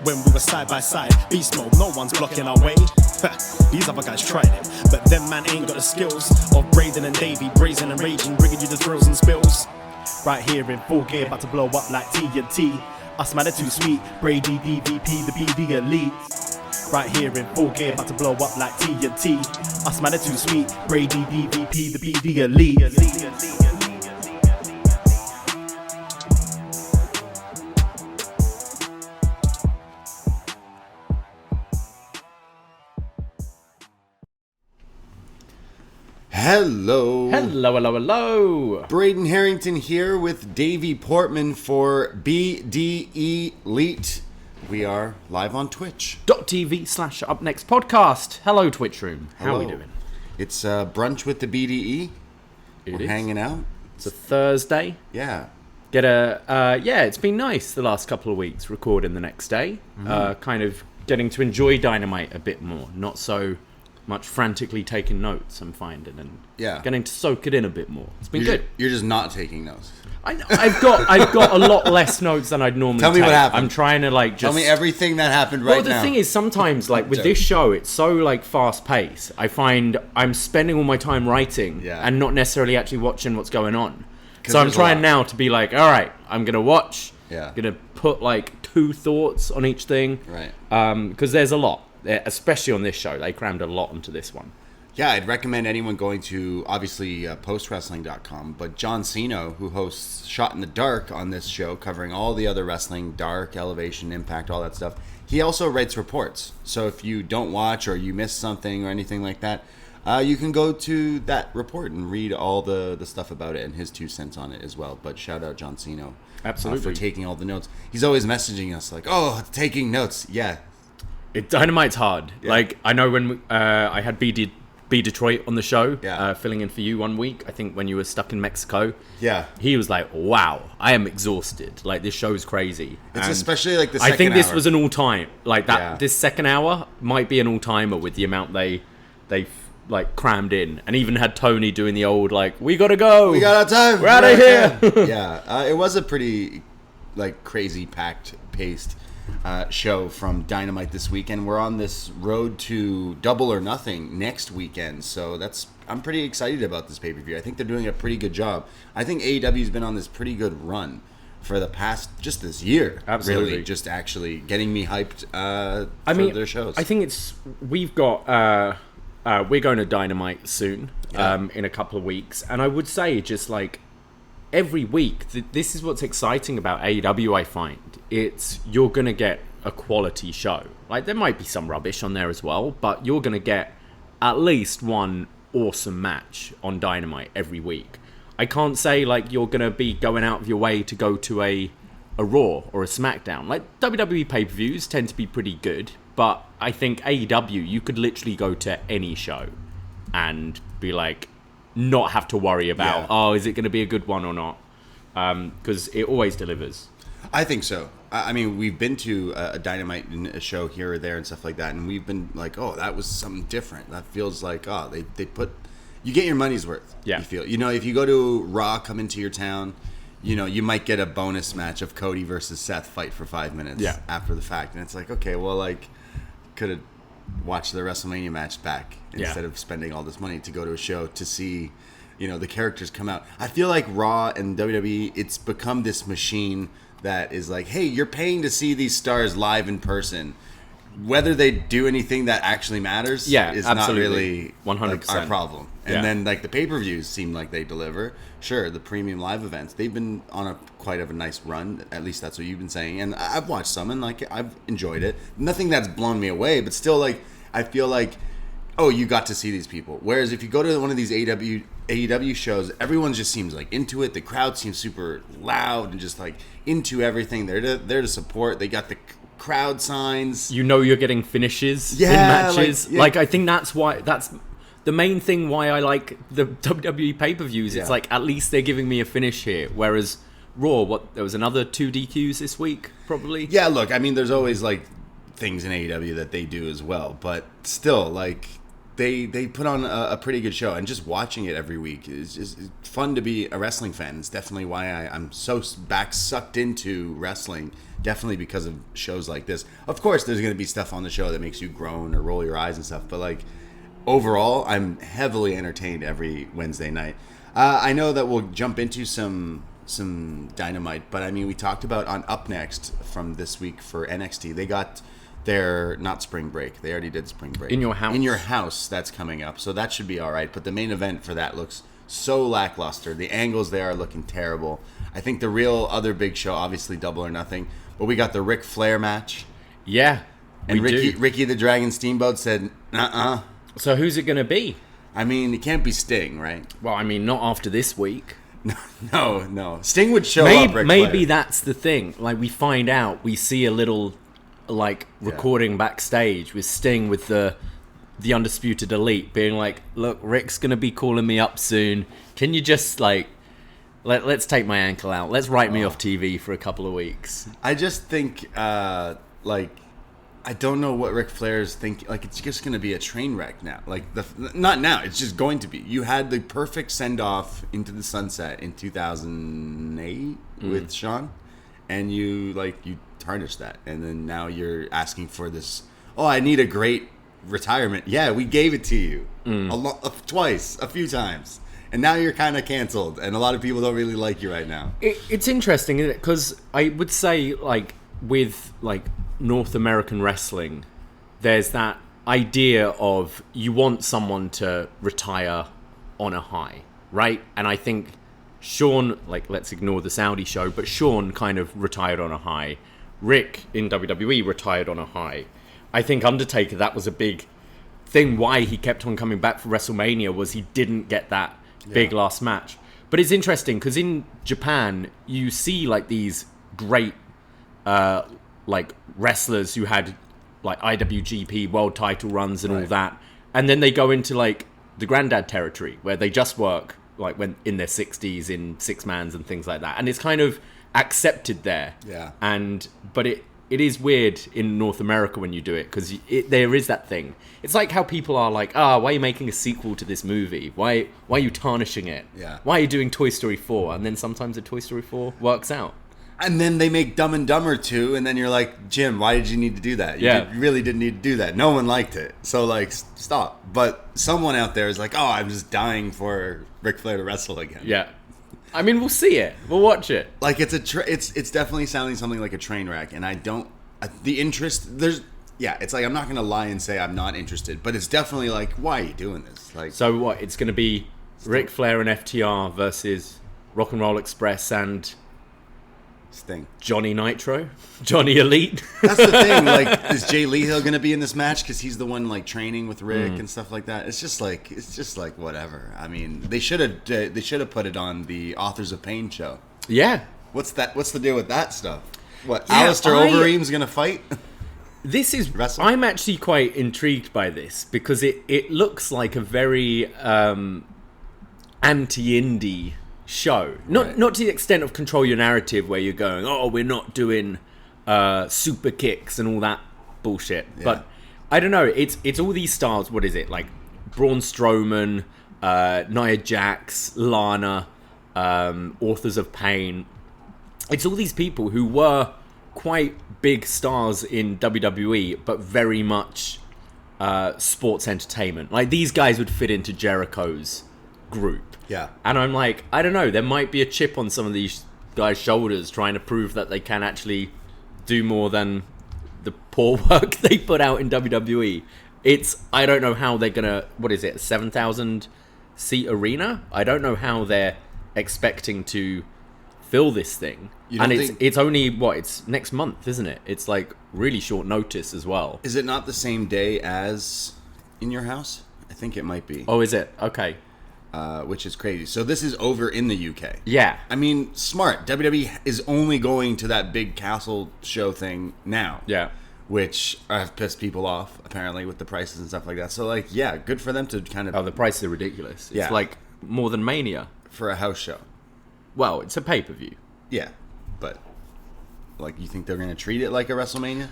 when we were side by side. Beast mode, no one's blocking our way. These other guys tried it, but them man ain't got the skills of Braden and Davey, brazen and raging, bringing you the thrills and spills. Right here in full gear, about to blow up like TNT. Us man are too sweet, Brady DVP, the BDElite. Right here in full gear, about to blow up like TNT. Us man are too sweet, Brady DVP, the BDElite. Hello. Hello, hello, hello. Braden Harrington here with Davey Portman for BDElite. We are live on Twitch. .tv/UpNext podcast. Hello, Twitch room. How are we doing? It's brunch with the BDE. We're hanging out. It's a Thursday. Yeah. It's been nice the last couple of weeks, recording the next day. Kind of getting to enjoy Dynamite a bit more. Not so much frantically taking notes, I'm finding, and getting to soak it in a bit more. It's been good. You're just not taking notes. I know, I've got a lot less notes than I'd normally Tell me what happened. I'm trying to just tell me everything that happened right now. Well, the thing is, sometimes with this show, it's so fast paced. I find I'm spending all my time writing and not necessarily actually watching what's going on. So I'm trying now to be all right, I'm gonna watch. I'm gonna put 2 thoughts on each thing. Right. Because there's a lot. Especially on this show, they crammed a lot onto this one. Yeah, I'd recommend anyone going to, obviously, postwrestling.com, but John Cena, who hosts Shot in the Dark on this show, covering all the other wrestling, Dark, Elevation, Impact, all that stuff, he also writes reports. So if you don't watch or you miss something or anything like that, you can go to that report and read all the stuff about it and his 2 cents on it as well. But shout out John Cena. Absolutely. For taking all the notes. He's always messaging us taking notes. Yeah. Dynamite's hard. Yeah. I know when I had B Detroit on the show, filling in for you one week, I think when you were stuck in Mexico. Yeah. He was like, wow, I am exhausted. This show's crazy. It's especially the second hour. I think this was an all-time. This second hour might be an all-timer with the amount they crammed in. And even had Tony doing the old, we gotta go. We got our time. We're out of here. It was a pretty, crazy packed-paced show from Dynamite this weekend. We're on this road to Double or Nothing next weekend, so I'm pretty excited about this pay-per-view. I think they're doing a pretty good job. I think AEW's been on this pretty good run for the past, just this year. Absolutely. Really, just actually getting me hyped for their shows. I think we're going to Dynamite soon, in a couple of weeks, and I would say just every week, this is what's exciting about AEW, I find. You're going to get a quality show. There might be some rubbish on there as well, but you're going to get at least one awesome match on Dynamite every week. I can't say you're going to be going out of your way to go to a Raw or a SmackDown. WWE pay-per-views tend to be pretty good, but I think AEW, you could literally go to any show and be not have to worry about, is it going to be a good one or not? Because it always delivers. I think so. I mean, we've been to a Dynamite show here or there and stuff like that, and we've been that was something different. That feels they put, you get your money's worth. Yeah. You feel, if you go to Raw, come into your town, you might get a bonus match of Cody versus Seth fight for 5 minutes after the fact, and it's okay, well, could have watched the WrestleMania match back instead of spending all this money to go to a show to see, the characters come out. I feel like Raw and WWE, it's become this machine that is hey, you're paying to see these stars live in person. Whether they do anything that actually matters is absolutely. not really 100% our problem. And then the pay-per-views seem like they deliver. Sure, the premium live events, they've been on quite of a nice run. At least that's what you've been saying. And I've watched some and I've enjoyed it. Nothing that's blown me away, but still I feel you got to see these people. Whereas if you go to one of these AEW shows, everyone just seems into it. The crowd seems super loud and just into everything. They're there to support. They got the crowd signs. You're getting finishes in matches. I think that's the main thing why I like the WWE pay-per-views. It's at least they're giving me a finish here. Whereas Raw, there was another 2 DQs this week, probably. Yeah, look, I mean, there's always things in AEW that they do as well, but still, they put on a pretty good show, and just watching it every week is just fun to be a wrestling fan. It's definitely why I'm so sucked into wrestling, definitely because of shows like this. Of course, there's going to be stuff on the show that makes you groan or roll your eyes and stuff, but like overall, I'm heavily entertained every Wednesday night. I know that we'll jump into some Dynamite, but I mean, we talked about on Up Next from this week for NXT. They got their, not spring break, they already did spring break. In Your House. In Your House, that's coming up, so that should be all right. But the main event for that looks so lackluster. The angles there are looking terrible. I think the real other big show, obviously Double or Nothing, but we got the Ric Flair match. Yeah, and Ricky the Dragon Steamboat said, So who's it going to be? I mean, it can't be Sting, right? Well, I mean, not after this week. No. Sting would show up, Ric Maybe Flair. That's the thing. Like, we find out, we see a little, like, recording backstage with Sting with the Undisputed Elite being like, look, Rick's going to be calling me up soon. Can you just, like, let's take my ankle out. Let's write me off TV for a couple of weeks. I just think, I don't know what Ric Flair's thinking. Like, it's just going to be a train wreck now. Like, not now. It's just going to be. You had the perfect send-off into the sunset in 2008 with Shawn, and you tarnished that. And then now you're asking for this, I need a great retirement. Yeah, we gave it to you twice, a few times. And now you're kind of canceled, and a lot of people don't really like you right now. It's interesting, isn't it? Because I would say, like, with, like, North American wrestling, there's that idea of you want someone to retire on a high, right? And I think Shawn, like, let's ignore the Saudi show, but Shawn kind of retired on a high. Rick in WWE retired on a high. I think Undertaker, that was a big thing why he kept on coming back for WrestleMania, was he didn't get that big last match. But it's interesting because in Japan, you see like these great like wrestlers who had like IWGP world title runs and all that, and then they go into like the granddad territory where they just work like when in their 60s in six mans and things like that, and it's kind of accepted there. But it is weird in North America when you do it, because there is that thing. It's like how people are like, why are you making a sequel to this movie? Why are you tarnishing it? Why are you doing Toy Story 4? And then sometimes a Toy Story 4 works out. And then they make Dumb and Dumber 2, and then you're like, Jim, why did you need to do that? You really didn't need to do that. No one liked it. So, like, stop. But someone out there is like, I'm just dying for Ric Flair to wrestle again. Yeah. I mean, we'll see it. We'll watch it. Like, it's definitely sounding something like a train wreck, and I don't... the interest... it's like, I'm not going to lie and say I'm not interested, but it's definitely like, why are you doing this? Like, so what? It's going to be Ric Flair and FTR versus Rock and Roll Express and... Sting. Johnny Nitro? Johnny Elite? That's the thing. Like, is Jay Lethal going to be in this match because he's the one like training with Rick and stuff like that? It's just like whatever. I mean, they should have put it on the Authors of Pain show. Yeah. What's the deal with that stuff? What? Alistair Overeem's going to fight? This is wrestle? I'm actually quite intrigued by this because it looks like a very anti-indie show, not to the extent of Control Your Narrative where you're going, we're not doing super kicks and all that bullshit, but I don't know, it's all these stars. What is it, like Braun Strowman, Nia Jax, Lana, Authors of Pain? It's all these people who were quite big stars in WWE, but very much sports entertainment. Like, these guys would fit into Jericho's group. Yeah. And I'm like, I don't know, there might be a chip on some of these guys' shoulders trying to prove that they can actually do more than the poor work they put out in WWE. I don't know how they're gonna, what is it, a 7,000 seat arena? I don't know how they're expecting to fill this thing. And it's only, it's next month, isn't it? It's like really short notice as well. Is it not the same day as In Your House? I think it might be. Oh, is it? Okay. Which is crazy. So this is over in the UK. Yeah. I mean, smart. WWE is only going to that big castle show thing now. Yeah. Which have pissed people off, apparently, with the prices and stuff like that. So, like, yeah, good for them to kind of... Oh, the prices are ridiculous. It's like more than Mania. For a house show. Well, it's a pay-per-view. Yeah. But, like, you think they're going to treat it like a WrestleMania?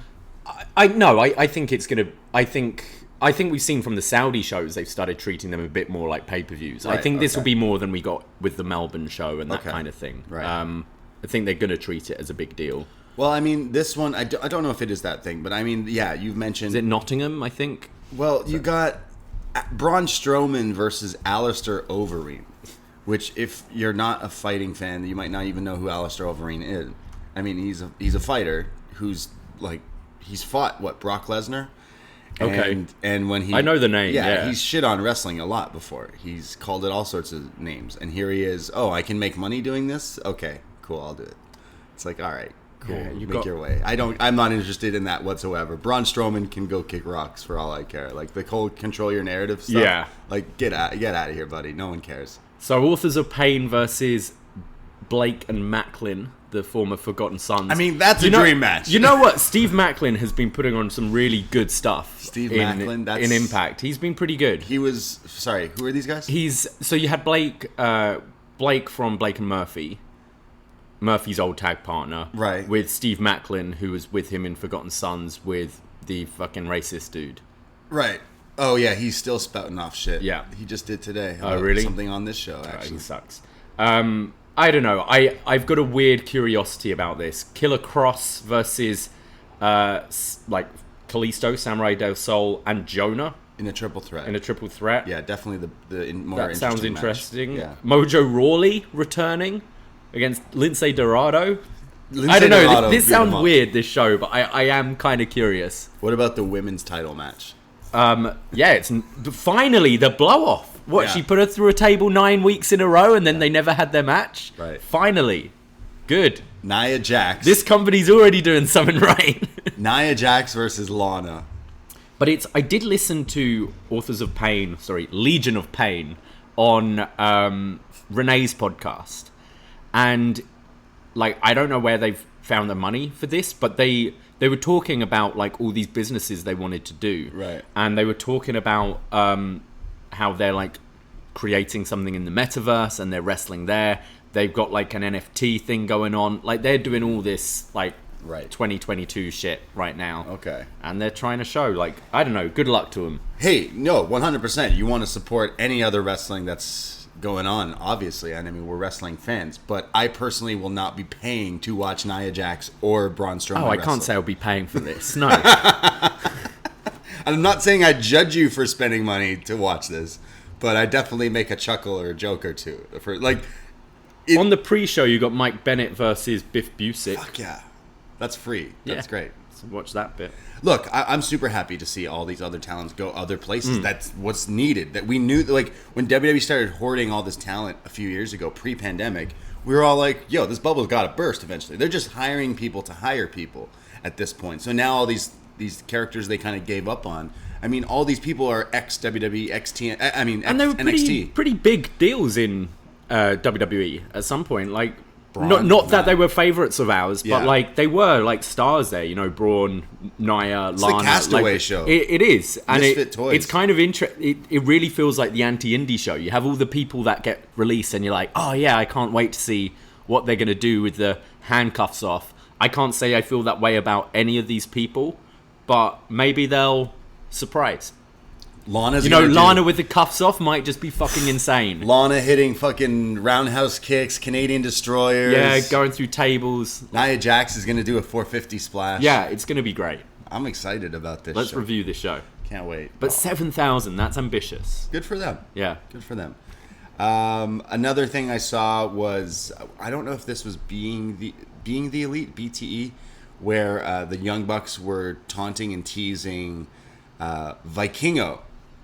I think it's going to... I think we've seen from the Saudi shows, they've started treating them a bit more like pay-per-views. Right, I think this will be more than we got with the Melbourne show and that kind of thing. Right. I think they're going to treat it as a big deal. Well, I mean, this one, I don't know if it is that thing, but I mean, yeah, you've mentioned... Is it Nottingham, I think? Well, you got Braun Strowman versus Alistair Overeem, which, if you're not a fighting fan, you might not even know who Alistair Overeem is. I mean, he's a fighter who's, like, he's fought, Brock Lesnar? Okay. And when he... I know the name, yeah. He's shit on wrestling a lot before. He's called it all sorts of names. And here he is, I can make money doing this? Okay, cool, I'll do it. It's like, all right. Cool. Yeah, your way. I'm not interested in that whatsoever. Braun Strowman can go kick rocks for all I care. Like the whole control your narrative stuff. Yeah. Like get out of here, buddy. No one cares. So Authors of Pain versus Blake and Macklin, the former Forgotten Sons. I mean, that's a dream match. You know what? Steve Macklin has been putting on some really good stuff. Macklin, in Impact. He's been pretty good. He was sorry. Who are these guys? So you had Blake from Blake and Murphy. Murphy's old tag partner, right? With Steve Macklin, who was with him in Forgotten Sons with the fucking racist dude, right? Oh yeah, he's still spouting off shit. Yeah, he just did today. Oh really? Something on this show actually. He sucks. I don't know. I've got a weird curiosity about this. Killer Cross versus like Kalisto, Samurai Del Sol, and Jonah in a triple threat. Yeah, definitely the more. That sounds interesting. Yeah. Mojo Rawley returning against Lindsay Dorado. I don't know. This sounds weird, this show, but I am kind of curious. What about the women's title match? Yeah, it's finally the blow-off. Yeah. She put her through a table 9 weeks in a row, and then they never had their match? Right. Finally. Good. Nia Jax. This company's already doing something right. Nia Jax versus Lana. But I did listen to Legion of Pain on Renee's podcast. And like, I don't know where they've found the money for this, but they were talking about like all these businesses they wanted to do, right? And they were talking about how they're like creating something in the metaverse and they're wrestling there. They've got like an NFT thing going on. Like they're doing all this like 2022 shit right now. Okay, and they're trying to show like, I don't know. Good luck to them. Hey, no, 100%. You want to support any other wrestling that's going on, obviously, and I mean, we're wrestling fans, but I personally will not be paying to watch Nia Jax or Braun Strowman I can't say I'll be paying for this. No. I'm not saying I judge you for spending money to watch this, but I definitely make a chuckle or a joke or two. For like, on the pre-show, you got Mike Bennett versus Biff Busick. Fuck yeah. That's free. That's great. So watch that bit. Look, I'm super happy to see all these other talents go other places. That's what's needed. That we knew, like, when WWE started hoarding all this talent a few years ago, pre-pandemic, we were all like, yo, this bubble's got to burst eventually. They're just hiring people to hire people at this point. So now all these characters they kind of gave up on. I mean, all these people are ex-WWE, and they were NXT. pretty big deals in WWE at some point. Like, not that they were favorites of ours, but like they were like stars there. You know, Braun, Nia, it's Lana. The Castaway like, show. It is, and it's kind of it really feels like the anti-indie show. You have all the people that get released, and you're like, oh yeah, I can't wait to see what they're gonna do with the handcuffs off. I can't say I feel that way about any of these people, but maybe they'll surprise. Lana with the cuffs off might just be fucking insane. Lana hitting fucking roundhouse kicks, Canadian destroyers. Yeah, going through tables. Nia Jax is going to do a 450 splash. Yeah, it's going to be great. I'm excited about this Let's review this show. Can't wait. But 7,000, that's ambitious. Good for them. Yeah. Good for them. Another thing I saw was, I don't know if this was Being the Elite, BTE, where the Young Bucks were taunting and teasing Vikingo,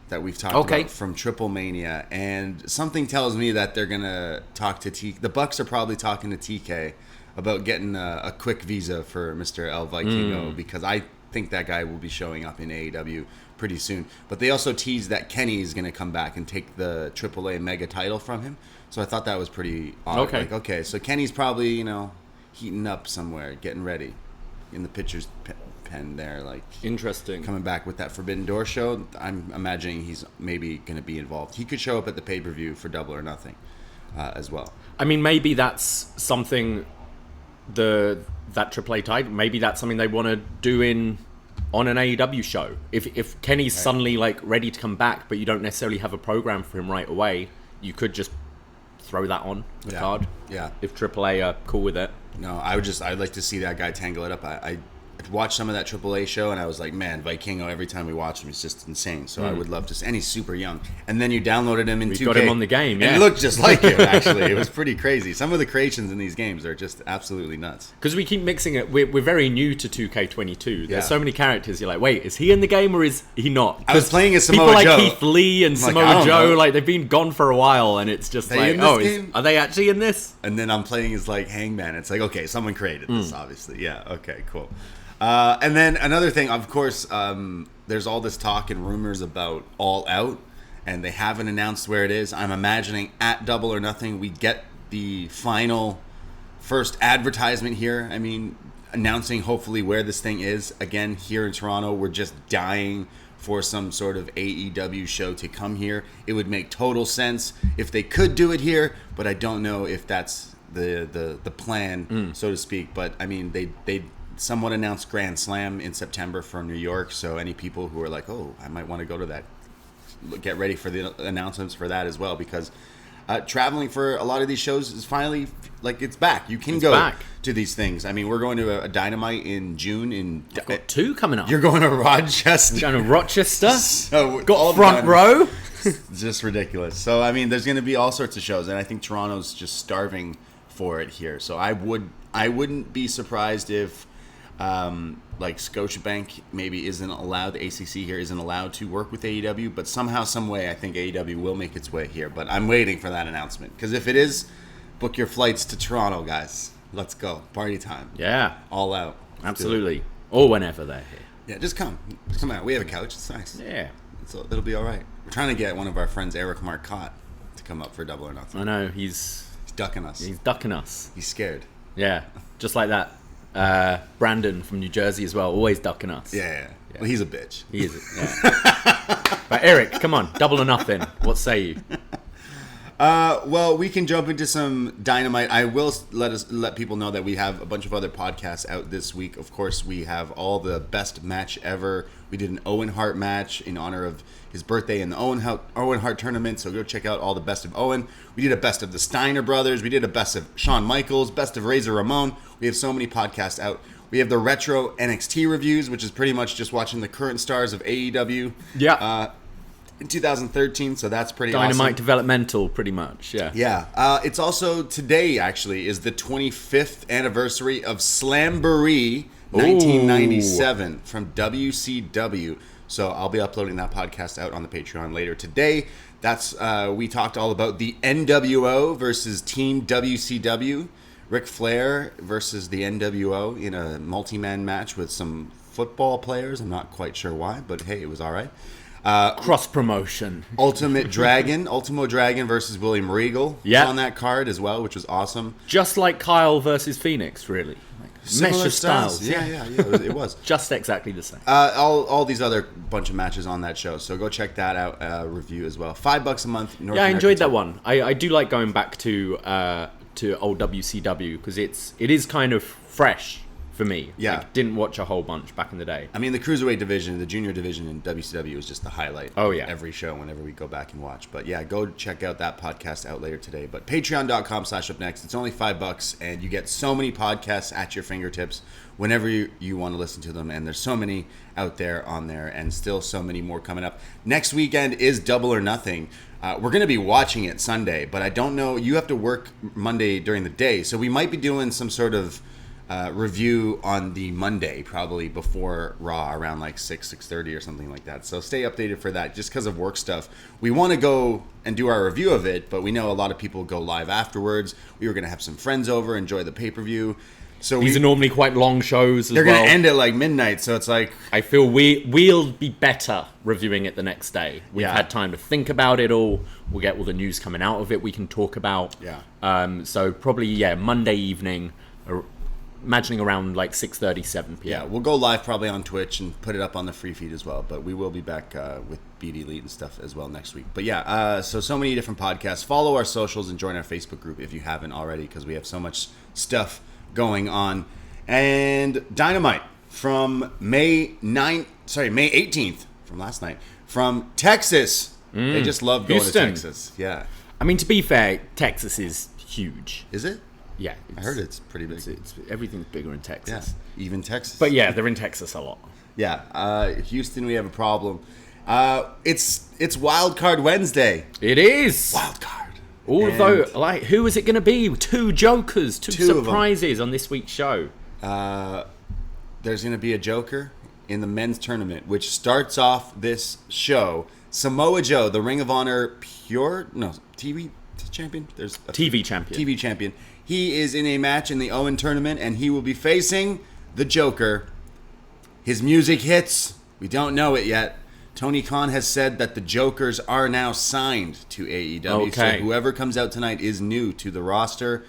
that we've talked about from Triple Mania, and something tells me that they're gonna talk to the Bucks are probably talking to TK about getting a quick visa for Mr. El Vikingo, because I think that guy will be showing up in AEW pretty soon. But they also teased that Kenny is gonna come back and take the AAA Mega title from him, so I thought that was pretty odd. Like, so Kenny's probably heating up somewhere, getting ready in the pitcher's pen there, like interesting, coming back with that Forbidden Door show. I'm imagining he's maybe going to be involved. He could show up at the pay-per-view for Double or Nothing as well. I mean, maybe that's something that AAA title, maybe that's something they want to do on an AEW show. If Kenny's suddenly like ready to come back, but you don't necessarily have a program for him right away, you could just throw that on the Yeah. card. Yeah. If AAA are cool with it. No, I'd like to see that guy tangle it up. I watched some of that AAA show, and I was like, man, Vikingo, every time we watch him, he's just insane. So I would love to see, and he's super young. And then you downloaded him in 2K. We got him on the game, yeah. And he looked just like him, actually. It was pretty crazy. Some of the creations in these games are just absolutely nuts. Because we keep mixing it. We're very new to 2K22. There's Yeah. so many characters. You're like, wait, is he in the game or is he not? I was playing as people Samoa Joe. like Keith Lee and I'm like, I Samoa don't Joe, know. like they've been gone for a while, and it's just They like, in this game? are they actually in this? And then I'm playing as like Hangman. It's like, okay, someone created this, obviously. Yeah, okay, cool. And then another thing, of course, there's all this talk and rumors about All Out, and they haven't announced where it is. I'm imagining at Double or Nothing, we get the final first advertisement here. I mean, announcing hopefully where this thing is. Again, here in Toronto, we're just dying for some sort of AEW show to come here. It would make total sense if they could do it here, but I don't know if that's the plan, so to speak. But I mean, they somewhat announced Grand Slam in September for New York, so any people who are like, oh, I might want to go to that, get ready for the announcements for that as well, because traveling for a lot of these shows is finally, like, it's back. You can go back to these things. I mean, we're going to a Dynamite in June. I've got 2 coming up. You're going to Rochester. Going to Rochester. So got front row. It's just ridiculous. So, I mean, there's going to be all sorts of shows, and I think Toronto's just starving for it here. So I wouldn't be surprised if like Scotiabank maybe isn't allowed, the ACC here isn't allowed to work with AEW, but somehow, some way, I think AEW will make its way here. But I'm waiting for that announcement, because if it is, book your flights to Toronto, guys. Let's go. Party time. Yeah. All out. Absolutely. Or whenever they're here. Yeah, just come. Just come out. We have a couch. It's nice. Yeah. So it'll be all right. We're trying to get one of our friends, Eric Marcotte, to come up for Double or Nothing. I know. He's ducking us. He's ducking us. He's scared. Yeah. Just like that. Brandon from New Jersey as well, always ducking us. Yeah. Well, he's a bitch. He is. Yeah. But Eric, come on, Double or Nothing. What say you? Well, we can jump into some Dynamite. I will let people know that we have a bunch of other podcasts out this week. Of course, we have all the best match ever. We did an Owen Hart match in honor of his birthday in the Owen Hart tournament, so go check out all the best of Owen. We did a best of the Steiner brothers. We did a best of Shawn Michaels, best of Razor Ramon. We have so many podcasts out. We have the retro NXT reviews, which is pretty much just watching the current stars of AEW. Yeah. In 2013, so that's pretty Dynamite awesome. developmental, pretty much, yeah. Yeah. It's also, today, actually, is the 25th anniversary of Slamboree 1997 from WCW. So I'll be uploading that podcast out on the Patreon later today. That's we talked all about the NWO versus Team WCW. Ric Flair versus the NWO in a multi-man match with some football players. I'm not quite sure why, but hey, it was all right. Cross promotion. Ultimo Dragon versus William Regal was on that card as well, which was awesome. Just like Kyle versus Phoenix, really. Mesh of styles. Yeah, it was. Just exactly the same. All these other bunch of matches on that show, so go check that out, review as well. $5 a month. North I American enjoyed that time. one. I do like going back to old WCW, because it is kind of fresh for me. Yeah. Like, didn't watch a whole bunch back in the day. I mean, the Cruiserweight division, the junior division in WCW was just the highlight of every show whenever we go back and watch. But yeah, go check out that podcast out later today. But patreon.com/upnext. It's only $5, and you get so many podcasts at your fingertips whenever you want to listen to them. And there's so many out there on there, and still so many more coming up. Next weekend is Double or Nothing. We're going to be watching it Sunday, but I don't know. You have to work Monday during the day, so we might be doing some sort of review on the Monday, probably before Raw, around like 6:30 or something like that. So stay updated for that, just because of work stuff. We want to go and do our review of it, but we know a lot of people go live afterwards. We were going to have some friends over, enjoy the pay-per-view. So these are normally quite long shows as well. They're going to end at like midnight, so it's like... I feel we'll be better reviewing it the next day. We've had time to think about it all. We'll get all the news coming out of it we can talk about. Yeah. So probably, Monday evening... imagining around like 6:30, 7 p.m. Yeah, we'll go live probably on Twitch and put it up on the free feed as well. But we will be back with BDElite and stuff as well next week. But yeah, so many different podcasts. Follow our socials and join our Facebook group if you haven't already, because we have so much stuff going on. And Dynamite from May 18th, from last night, from Texas. They just love going Houston. to Texas. Yeah. I mean, to be fair, Texas is huge. Is it? Yeah. I heard it's pretty big. Everything's bigger in Texas. Yeah, even Texas. But yeah, they're in Texas a lot. Yeah, Houston, we have a problem. It's Wildcard Wednesday. It is. Wildcard. Although, like, who is it going to be? Two jokers, two surprises on this week's show. There's going to be a joker in the men's tournament, which starts off this show. Samoa Joe, the Ring of Honor TV champion. There's a TV champion. TV champion. He is in a match in the Owen tournament, and he will be facing the Joker. His music hits. We don't know it yet. Tony Khan has said that the Jokers are now signed to AEW. Okay. So whoever comes out tonight is new to the roster.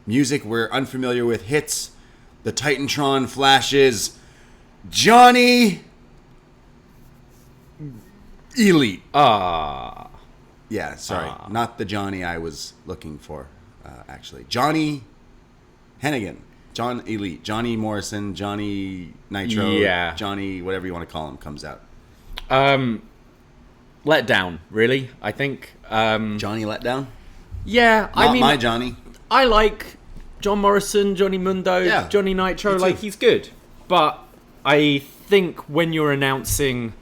Music we're unfamiliar with hits. The Titantron flashes. Johnny Elite. Yeah, sorry. Not the Johnny I was looking for, actually. Johnny Hennigan. John Elite. Johnny Morrison. Johnny Nitro. Yeah. Johnny, whatever you want to call him, comes out. Let down, really, I think. Johnny let down? Yeah, I mean... my Johnny. I like John Morrison, Johnny Mundo, Johnny Nitro. Like, he's good. But I think when you're announcing...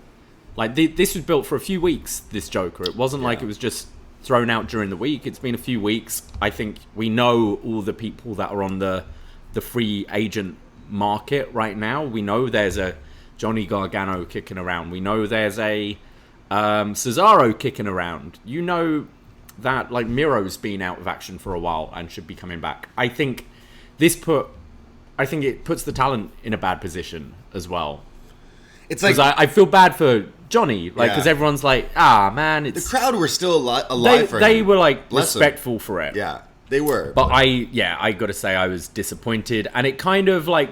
Like, this was built for a few weeks, this Joker. It wasn't like it was just thrown out during the week. It's been a few weeks. I think we know all the people that are on the free agent market right now. We know there's a Johnny Gargano kicking around. We know there's a Cesaro kicking around. You know that, like, Miro's been out of action for a while and should be coming back. I think it puts the talent in a bad position as well. It's like I feel bad for Johnny, like, because everyone's like, man, it's... The crowd were still alive for him. They were, like, respectful for it. Yeah, they were. But I got to say I was disappointed, and it kind of, like,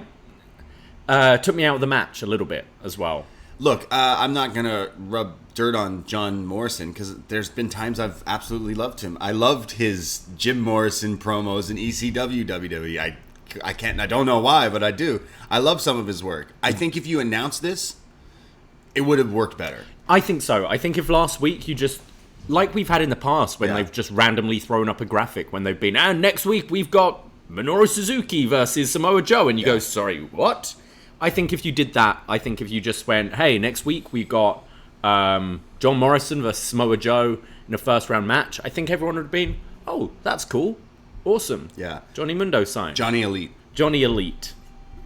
took me out of the match a little bit as well. Look, I'm not going to rub dirt on John Morrison, because there's been times I've absolutely loved him. I loved his Jim Morrison promos in ECW WWE. I don't know why, but I do. I love some of his work. I think if you announce this, it would have worked better. I think so. I think if last week you just, like we've had in the past, when they've just randomly thrown up a graphic, when they've been, and next week we've got Minoru Suzuki versus Samoa Joe, and you go, sorry, what? I think if you did that, I think if you just went, hey, next week we got John Morrison versus Samoa Joe in a first round match, I think everyone would have been, oh, that's cool. Awesome. Yeah. Johnny Mundo signed. Johnny Elite. Johnny Elite.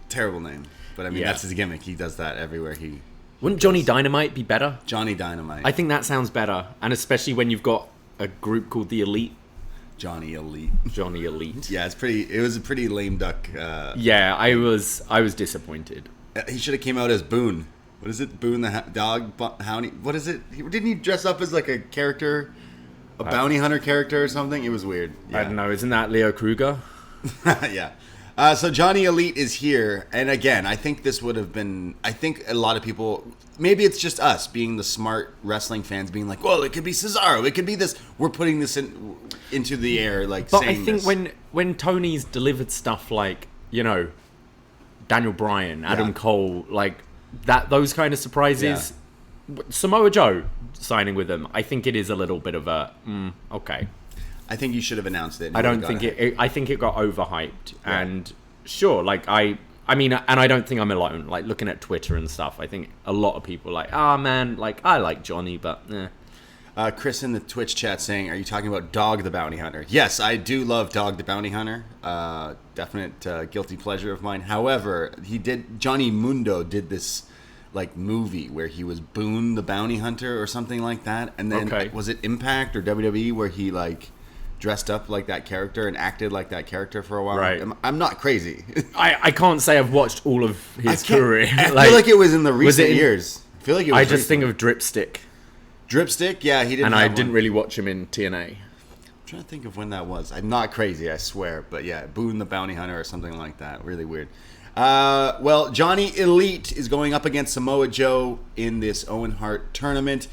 Terrible name. But I mean, that's his gimmick. He does that everywhere he... Wouldn't Johnny Dynamite be better? Johnny Dynamite. I think that sounds better. And especially when you've got a group called the Elite. Johnny Elite. Johnny Elite. Yeah, it was a pretty lame duck. I was disappointed. He should have came out as Boone. What is it? Boone the dog bounty. What is it? Didn't he dress up as like a character? A bounty hunter character or something? It was weird. Yeah. I don't know. Isn't that Leo Kruger? Yeah. So Johnny Elite is here. And again, I think this would have been... I think a lot of people... Maybe it's just us being the smart wrestling fans being like, well, it could be Cesaro. It could be this. We're putting this into the air, like, but saying I think this. when Tony's delivered stuff like, you know, Daniel Bryan, Adam Cole, like, those kind of surprises... Yeah. Samoa Joe signing with them, I think it is a little bit of a okay. I think you should have announced it. I don't think I think it got overhyped, and sure, like I mean, and I don't think I'm alone. Like, looking at Twitter and stuff, I think a lot of people are like, man, like, I like Johnny, but Chris in the Twitch chat saying, are you talking about Dog the Bounty Hunter? Yes, I do love Dog the Bounty Hunter. Definite guilty pleasure of mine. However, Johnny Mundo did this like movie where he was Boone the Bounty Hunter or something like that, and then was it Impact or WWE where he like dressed up like that character and acted like that character for a while? Right. I'm not crazy. I can't say I've watched all of his career. I feel like it was in the recent years. I feel like it was. I just think of Dripstick. Dripstick, yeah, he didn't. And I didn't really watch him in TNA. I'm trying to think of when that was. I'm not crazy, I swear, but yeah, Boone the Bounty Hunter or something like that. Really weird. Well, Johnny Elite is going up against Samoa Joe in this Owen Hart tournament.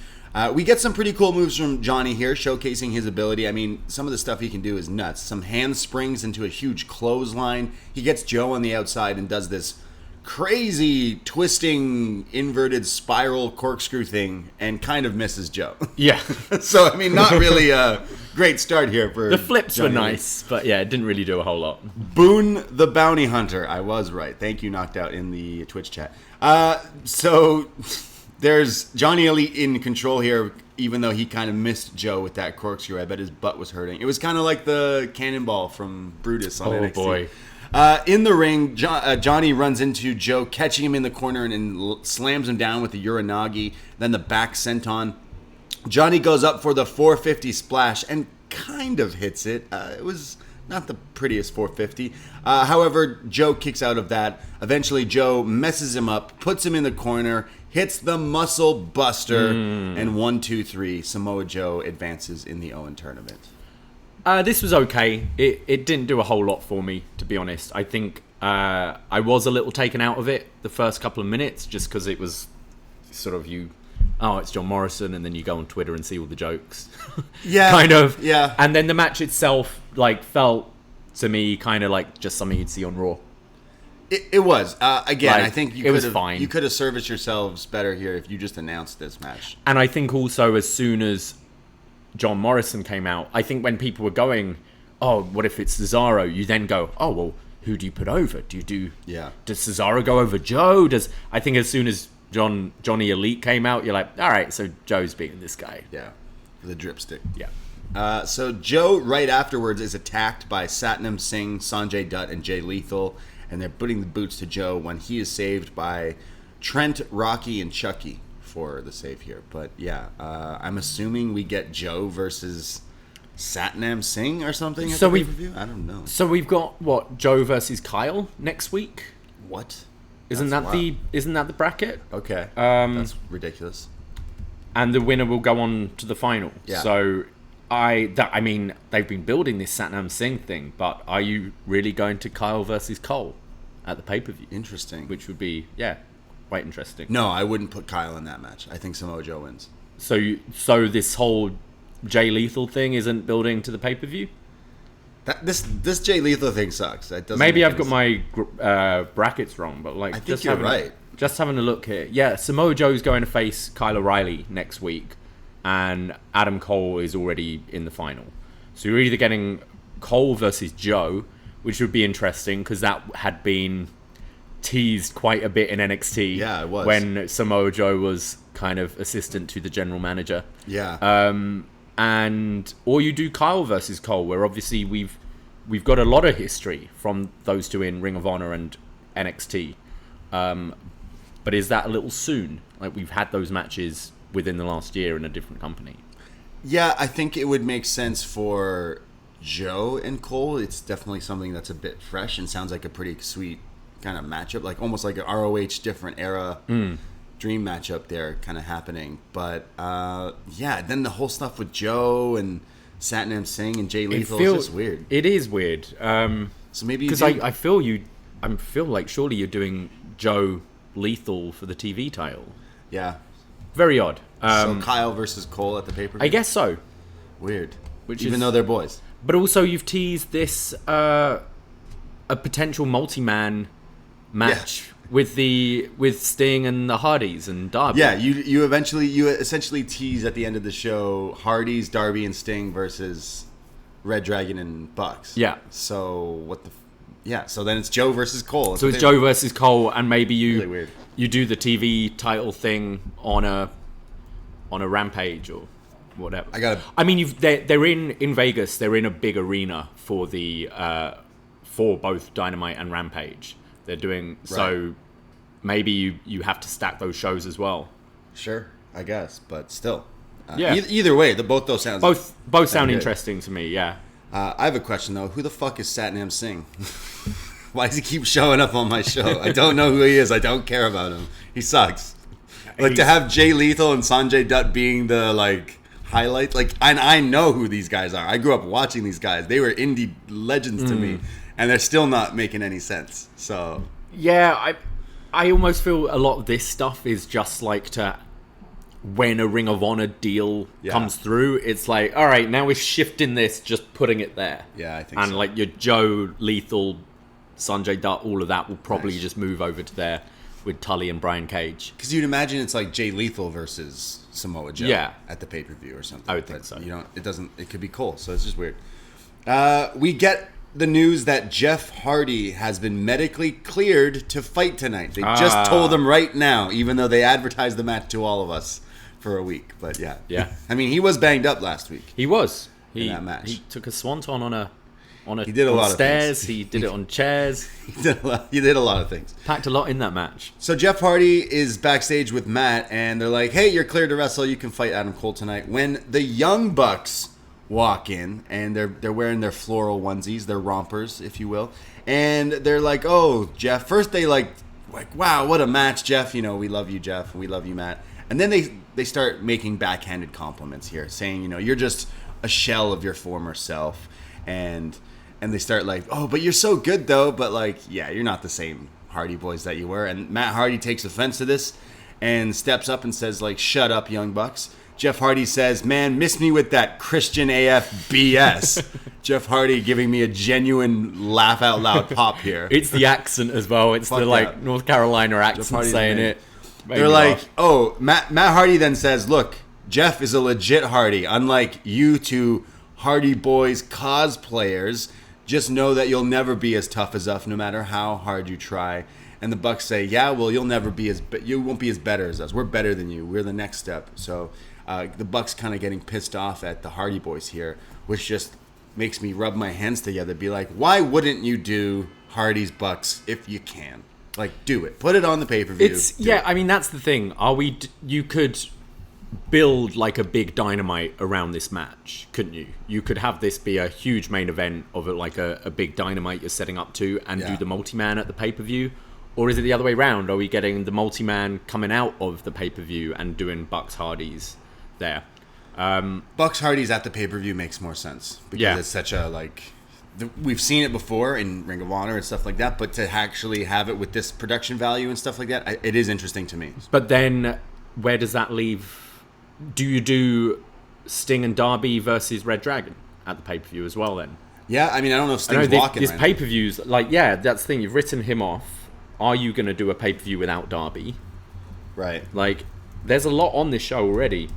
We get some pretty cool moves from Johnny here, showcasing his ability. I mean, some of the stuff he can do is nuts. Some handsprings into a huge clothesline. He gets Joe on the outside and does this crazy twisting inverted spiral corkscrew thing and kind of misses Joe. Yeah. So, I mean, not really Great start here for The flips Johnny were Elite. nice, but yeah, it didn't really do a whole lot. Boone the Bounty Hunter. I was right. Thank you, Knocked Out, in the Twitch chat. So there's Johnny Elite in control here, even though he kind of missed Joe with that corkscrew. I bet his butt was hurting. It was kind of like the cannonball from Brutus on NXT. Oh, boy. In the ring, Johnny runs into Joe, catching him in the corner and slams him down with the Uranagi, then the back senton. Johnny goes up for the 450 splash and kind of hits it. It was not the prettiest 450. However, Joe kicks out of that. Eventually, Joe messes him up, puts him in the corner, hits the muscle buster, and 1, 2, 3. Samoa Joe advances in the Owen tournament. This was okay. It didn't do a whole lot for me, to be honest. I think I was a little taken out of it the first couple of minutes, just because it was sort of it's John Morrison, and then you go on Twitter and see all the jokes. Yeah. Kind of. Yeah. And then the match itself, felt to me kind of like just something you'd see on Raw. It was. Again, I think it was fine. You could have serviced yourselves better here if you just announced this match. And I think also as soon as John Morrison came out, I think when people were going, oh, what if it's Cesaro? You then go, oh, well, who do you put over? Does Cesaro go over Joe? I think as soon as Johnny Elite came out, you're like, all right, so Joe's beating this guy. Yeah, the dripstick. Yeah. So Joe, right afterwards, is attacked by Satnam Singh, Sanjay Dutt, and Jay Lethal, and they're putting the boots to Joe when he is saved by Trent, Rocky, and Chucky for the save here. But yeah, I'm assuming we get Joe versus Satnam Singh or something at the pay-per-view? I don't know. So we've got, Joe versus Kyle next week? What? Isn't that the bracket? Okay. That's ridiculous. And the winner will go on to the final. Yeah. So I mean, they've been building this Satnam Singh thing, but are you really going to Kyle versus Cole at the pay-per-view? Interesting. Which would be, quite interesting. No, I wouldn't put Kyle in that match. I think Samoa Joe wins. So this whole Jay Lethal thing isn't building to the pay-per-view? This Jay Lethal thing sucks. That doesn't Maybe make I've got my brackets wrong, but I think you're right. Just having a look here. Yeah, Samoa Joe's going to face Kyle O'Reilly next week, and Adam Cole is already in the final. So you're either getting Cole versus Joe, which would be interesting because that had been teased quite a bit in NXT. Yeah, it was. When Samoa Joe was kind of assistant to the general manager. Yeah. Or you do Kyle versus Cole, where obviously we've got a lot of history from those two in Ring of Honor and NXT. But is that a little soon? We've had those matches within the last year in a different company. Yeah, I think it would make sense for Joe and Cole. It's definitely something that's a bit fresh and sounds like a pretty sweet kind of matchup, almost like an ROH different era dream matchup there kind of happening. But then the whole stuff with Joe and Satnam Singh and Jay Lethal is just weird. It is weird. So maybe because I feel like surely you're doing Joe Lethal for the TV title. Yeah. Very odd. So Kyle versus Cole at the pay-per-view? I guess so. Weird. Even though they're boys. But also you've teased this a potential multi-man match with Sting and the Hardys and Darby. Yeah, you essentially tease at the end of the show Hardys, Darby, and Sting versus Red Dragon and Bucks. Yeah. So so then it's Joe versus Cole. So it's Joe versus Cole, and maybe really weird. You do the TV title thing on a Rampage or whatever. I mean, they're in Vegas. They're in a big arena for for both Dynamite and Rampage. They're doing so. Maybe you have to stack those shows as well. Sure, I guess, but still, yeah. Either way, both those sounds both sound interesting to me. Yeah. I have a question though. Who the fuck is Satnam Singh? Why does he keep showing up on my show? I don't know who he is. I don't care about him. He sucks. To have Jay Lethal and Sanjay Dutt being the highlight, and I know who these guys are. I grew up watching these guys. They were indie legends to me, and they're still not making any sense. So yeah, I almost feel a lot of this stuff is just when a Ring of Honor deal comes through, it's all right, now we're shifting this, just putting it there. Yeah, I think and so. Your Joe Lethal, Sanjay Dutt, all of that will probably just move over to there. with Tully and Brian Cage. Because you'd imagine it's like Jay Lethal versus Samoa Joe at the pay-per-view or something. I would think so. You know, it could be Cole, so it's just weird. We get the news that Jeff Hardy has been medically cleared to fight tonight. They just told him right now, even though they advertised the match to all of us for a week. But yeah. I mean, he was banged up last week. He was. In that match. He took a swanton on a he did a lot stairs. Of things. He did it on chairs. He did a lot of things. Packed a lot in that match. So Jeff Hardy is backstage with Matt, and they're like, "Hey, you're cleared to wrestle. You can fight Adam Cole tonight." When the Young Bucks walk in, and they're wearing their floral onesies, their rompers, if you will, and they're like, "Oh, Jeff." First, they like, "Wow, what a match, Jeff. You know, we love you, Jeff. We love you, Matt." And then they start making backhanded compliments here, saying, "You know, you're just a shell of your former self," and they start like, "Oh, but you're so good though." But like, yeah, you're not the same Hardy Boys that you were. And Matt Hardy takes offense to this and steps up and says like, "Shut up, Young Bucks." Jeff Hardy says, "Man, miss me with that Christian AF BS." Jeff Hardy giving me a genuine laugh out loud pop here. It's the accent as well. It's the like North Carolina accent saying it. They're like, "Oh, Matt Hardy then says, look, Jeff is a legit Hardy. Unlike you two Hardy Boys cosplayers, just know that you'll never be as tough as us, no matter how hard you try." And the Bucks say, "Yeah, well, you won't be as better as us. We're better than you. We're the next step." So the Bucks kind of getting pissed off at the Hardy Boys here, which just makes me rub my hands together, be like, why wouldn't you do Hardy's Bucks if you can? Like, do it. Put it on the pay-per-view. I mean, that's the thing. You could build like a big Dynamite around this match, couldn't you? You could have this be a huge main event of a big Dynamite you're setting up to, and do the multi-man at the pay-per-view. Or is it the other way around? Are we getting the multi-man coming out of the pay-per-view and doing Bucks Hardys there? Bucks Hardys at the pay-per-view makes more sense, because it's such a we've seen it before in Ring of Honor and stuff like that, but to actually have it with this production value and stuff like that, it is interesting to me. But then where does that leave? Do you do Sting and Darby versus Red Dragon at the pay-per-view as well then? Yeah, I mean, I don't know if Sting's walking this pay-per-view's that's the thing, you've written him off. Are you going to do a pay-per-view without Darby? Right. Like, there's a lot on this show already.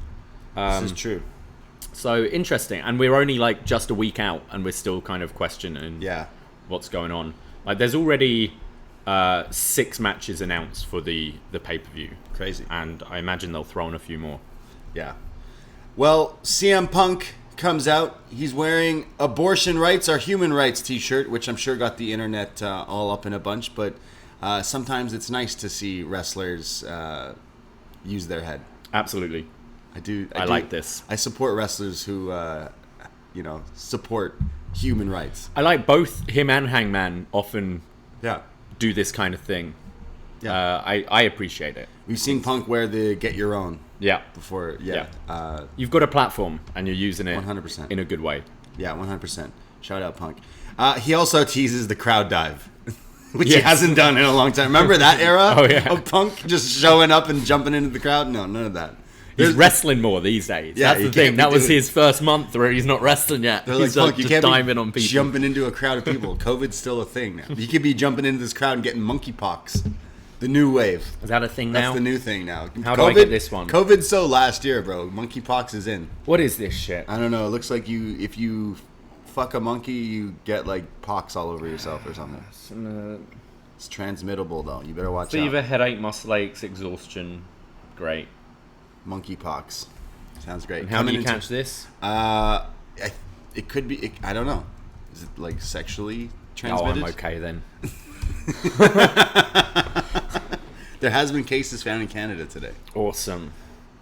This is true. So, interesting. And we're only, just a week out, and we're still kind of questioning what's going on. Like, there's already 6 matches announced for the pay-per-view. Crazy. And I imagine they'll throw in a few more. Yeah. Well, CM Punk comes out. He's wearing "Abortion Rights Are Human Rights" t-shirt, which I'm sure got the internet all up in a bunch, but sometimes it's nice to see wrestlers use their head. Absolutely. I do like this. I support wrestlers who, support human rights. I like both him and Hangman often Yeah. do this kind of thing. Yeah. I appreciate it. We've seen Punk wear the "Get Your Own" before. Yeah. You've got a platform, and you're using it 100%. in a good way. Yeah, 100%. Shout out Punk. He also teases the crowd dive, which he hasn't done in a long time. Remember that era of Punk just showing up and jumping into the crowd? No, none of that. He's wrestling more these days. Yeah, that's the thing. That was his first month where he's not wrestling yet. They're he's like, Punk, you can't diving on people. Jumping into a crowd of people. COVID's still a thing now. You could be jumping into this crowd and getting monkeypox. The new wave. Is that a thing now? That's the new thing now. How do I get this one? COVID's so last year, bro. Monkeypox is in. What is this shit? I don't know. It looks like if you fuck a monkey, you get pox all over yourself or something. It's transmittable though. You better watch out. Fever, headache, muscle aches, exhaustion. Great. Monkeypox. Sounds great. And how do you catch this? It could be. I don't know. Is it sexually transmitted? Oh, I'm okay then. There has been cases found in Canada today. Awesome.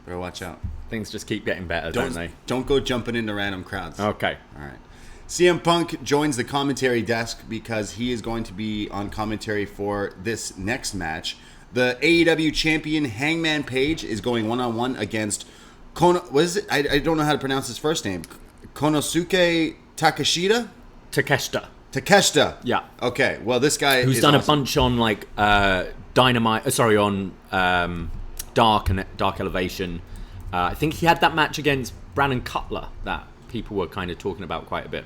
Better watch out. Things just keep getting better, don't they? Don't go jumping into random crowds. Okay. All right. CM Punk joins the commentary desk because he is going to be on commentary for this next match. The AEW champion Hangman Page is going one-on-one against what is it? I don't know how to pronounce his first name. Konosuke Takeshita? Takeshita. Yeah. Okay. Well, this guy who's done awesome. A bunch on Dynamite. On Dark Elevation. I think he had that match against Brandon Cutler that people were kind of talking about quite a bit.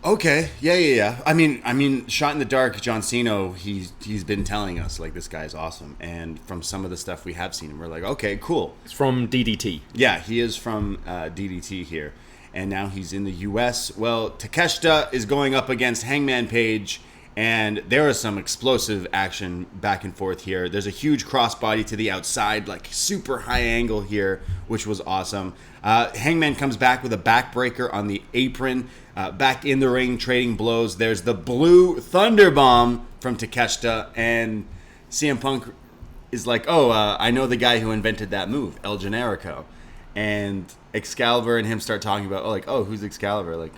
Okay, yeah. I mean, shot in the dark, John Cena. He's been telling us like this guy's awesome, and from some of the stuff we have seen him, we're like, okay, cool. It's from DDT. Yeah, he is from DDT here, and now he's in the U.S. Well, Takeshita is going up against Hangman Page, and there is some explosive action back and forth here. There's a huge crossbody to the outside, like super high angle here, which was awesome. Hangman comes back with a backbreaker on the apron. Back in the ring, trading blows. There's the blue thunder bomb from Takeshita, and CM Punk is like, "Oh, I know the guy who invented that move, El Generico." And Excalibur and him start talking about, who's Excalibur? Like,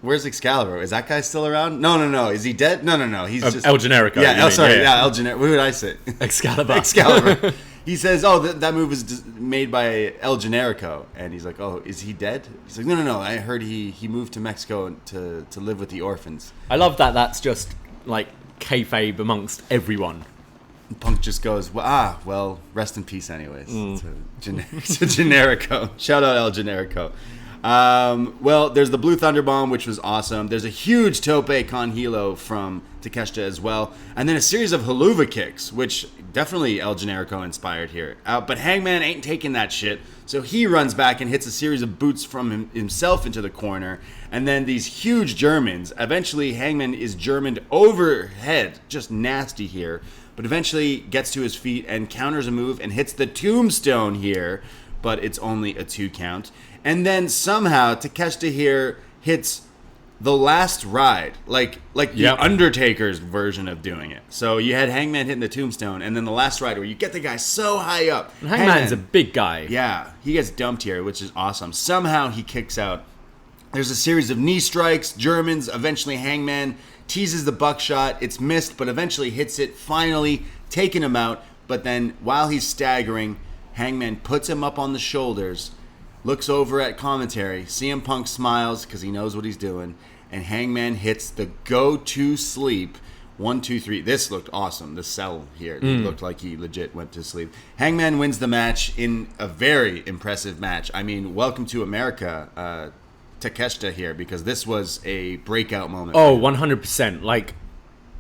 where's Excalibur? Is that guy still around? No. Is he dead? No. He's just El Generico. Yeah, El Generico. What did I say? Excalibur. He says, that move was made by El Generico. And he's like, oh, is he dead? He's like, no. I heard he moved to Mexico to live with the orphans. I love that that's just, like, kayfabe amongst everyone. And Punk just goes, well, rest in peace anyways. To Generico. Shout out El Generico. Well, there's the Blue Thunder Bomb, which was awesome. There's a huge tope con hilo from Takeshita as well. And then a series of haluva kicks, which definitely El Generico inspired here. But Hangman ain't taking that shit. So he runs back and hits a series of boots from himself into the corner. And then these huge Germans. Eventually, Hangman is Germaned overhead. Just nasty here. But eventually gets to his feet and counters a move and hits the tombstone here. But it's only a 2 count. And then somehow Takeshita here hits the last ride, like the Undertaker's version of doing it. So you had Hangman hitting the tombstone, and then the last ride where you get the guy so high up. And Hangman's a big guy. Yeah, he gets dumped here, which is awesome. Somehow he kicks out. There's a series of knee strikes, Germans. Eventually Hangman teases the buckshot. It's missed, but eventually hits it, finally taking him out. But then while he's staggering, Hangman puts him up on the shoulders, looks over at commentary. CM Punk smiles because he knows what he's doing. And Hangman hits the go-to sleep. 1, 2, 3. This looked awesome. The sell here. It looked like he legit went to sleep. Hangman wins the match in a very impressive match. I mean, welcome to America, Takeshita here, because this was a breakout moment. Oh, 100%. Like,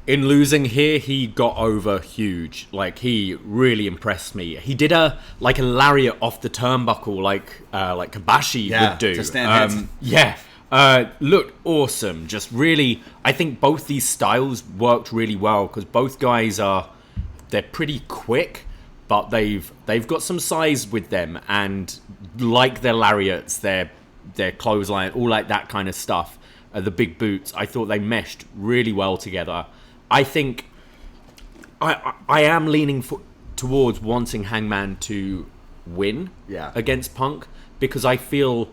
in losing here, he got over huge. Like, he really impressed me. He did a lariat off the turnbuckle, like Kabashi would do. To stand heads. Yeah. Looked awesome. Just really, I think both these styles worked really well because both guys they're pretty quick, but they've got some size with them, and like their lariats, their clothesline, all like that kind of stuff. The big boots, I thought they meshed really well together. I think I am leaning towards wanting Hangman to win against Punk because I feel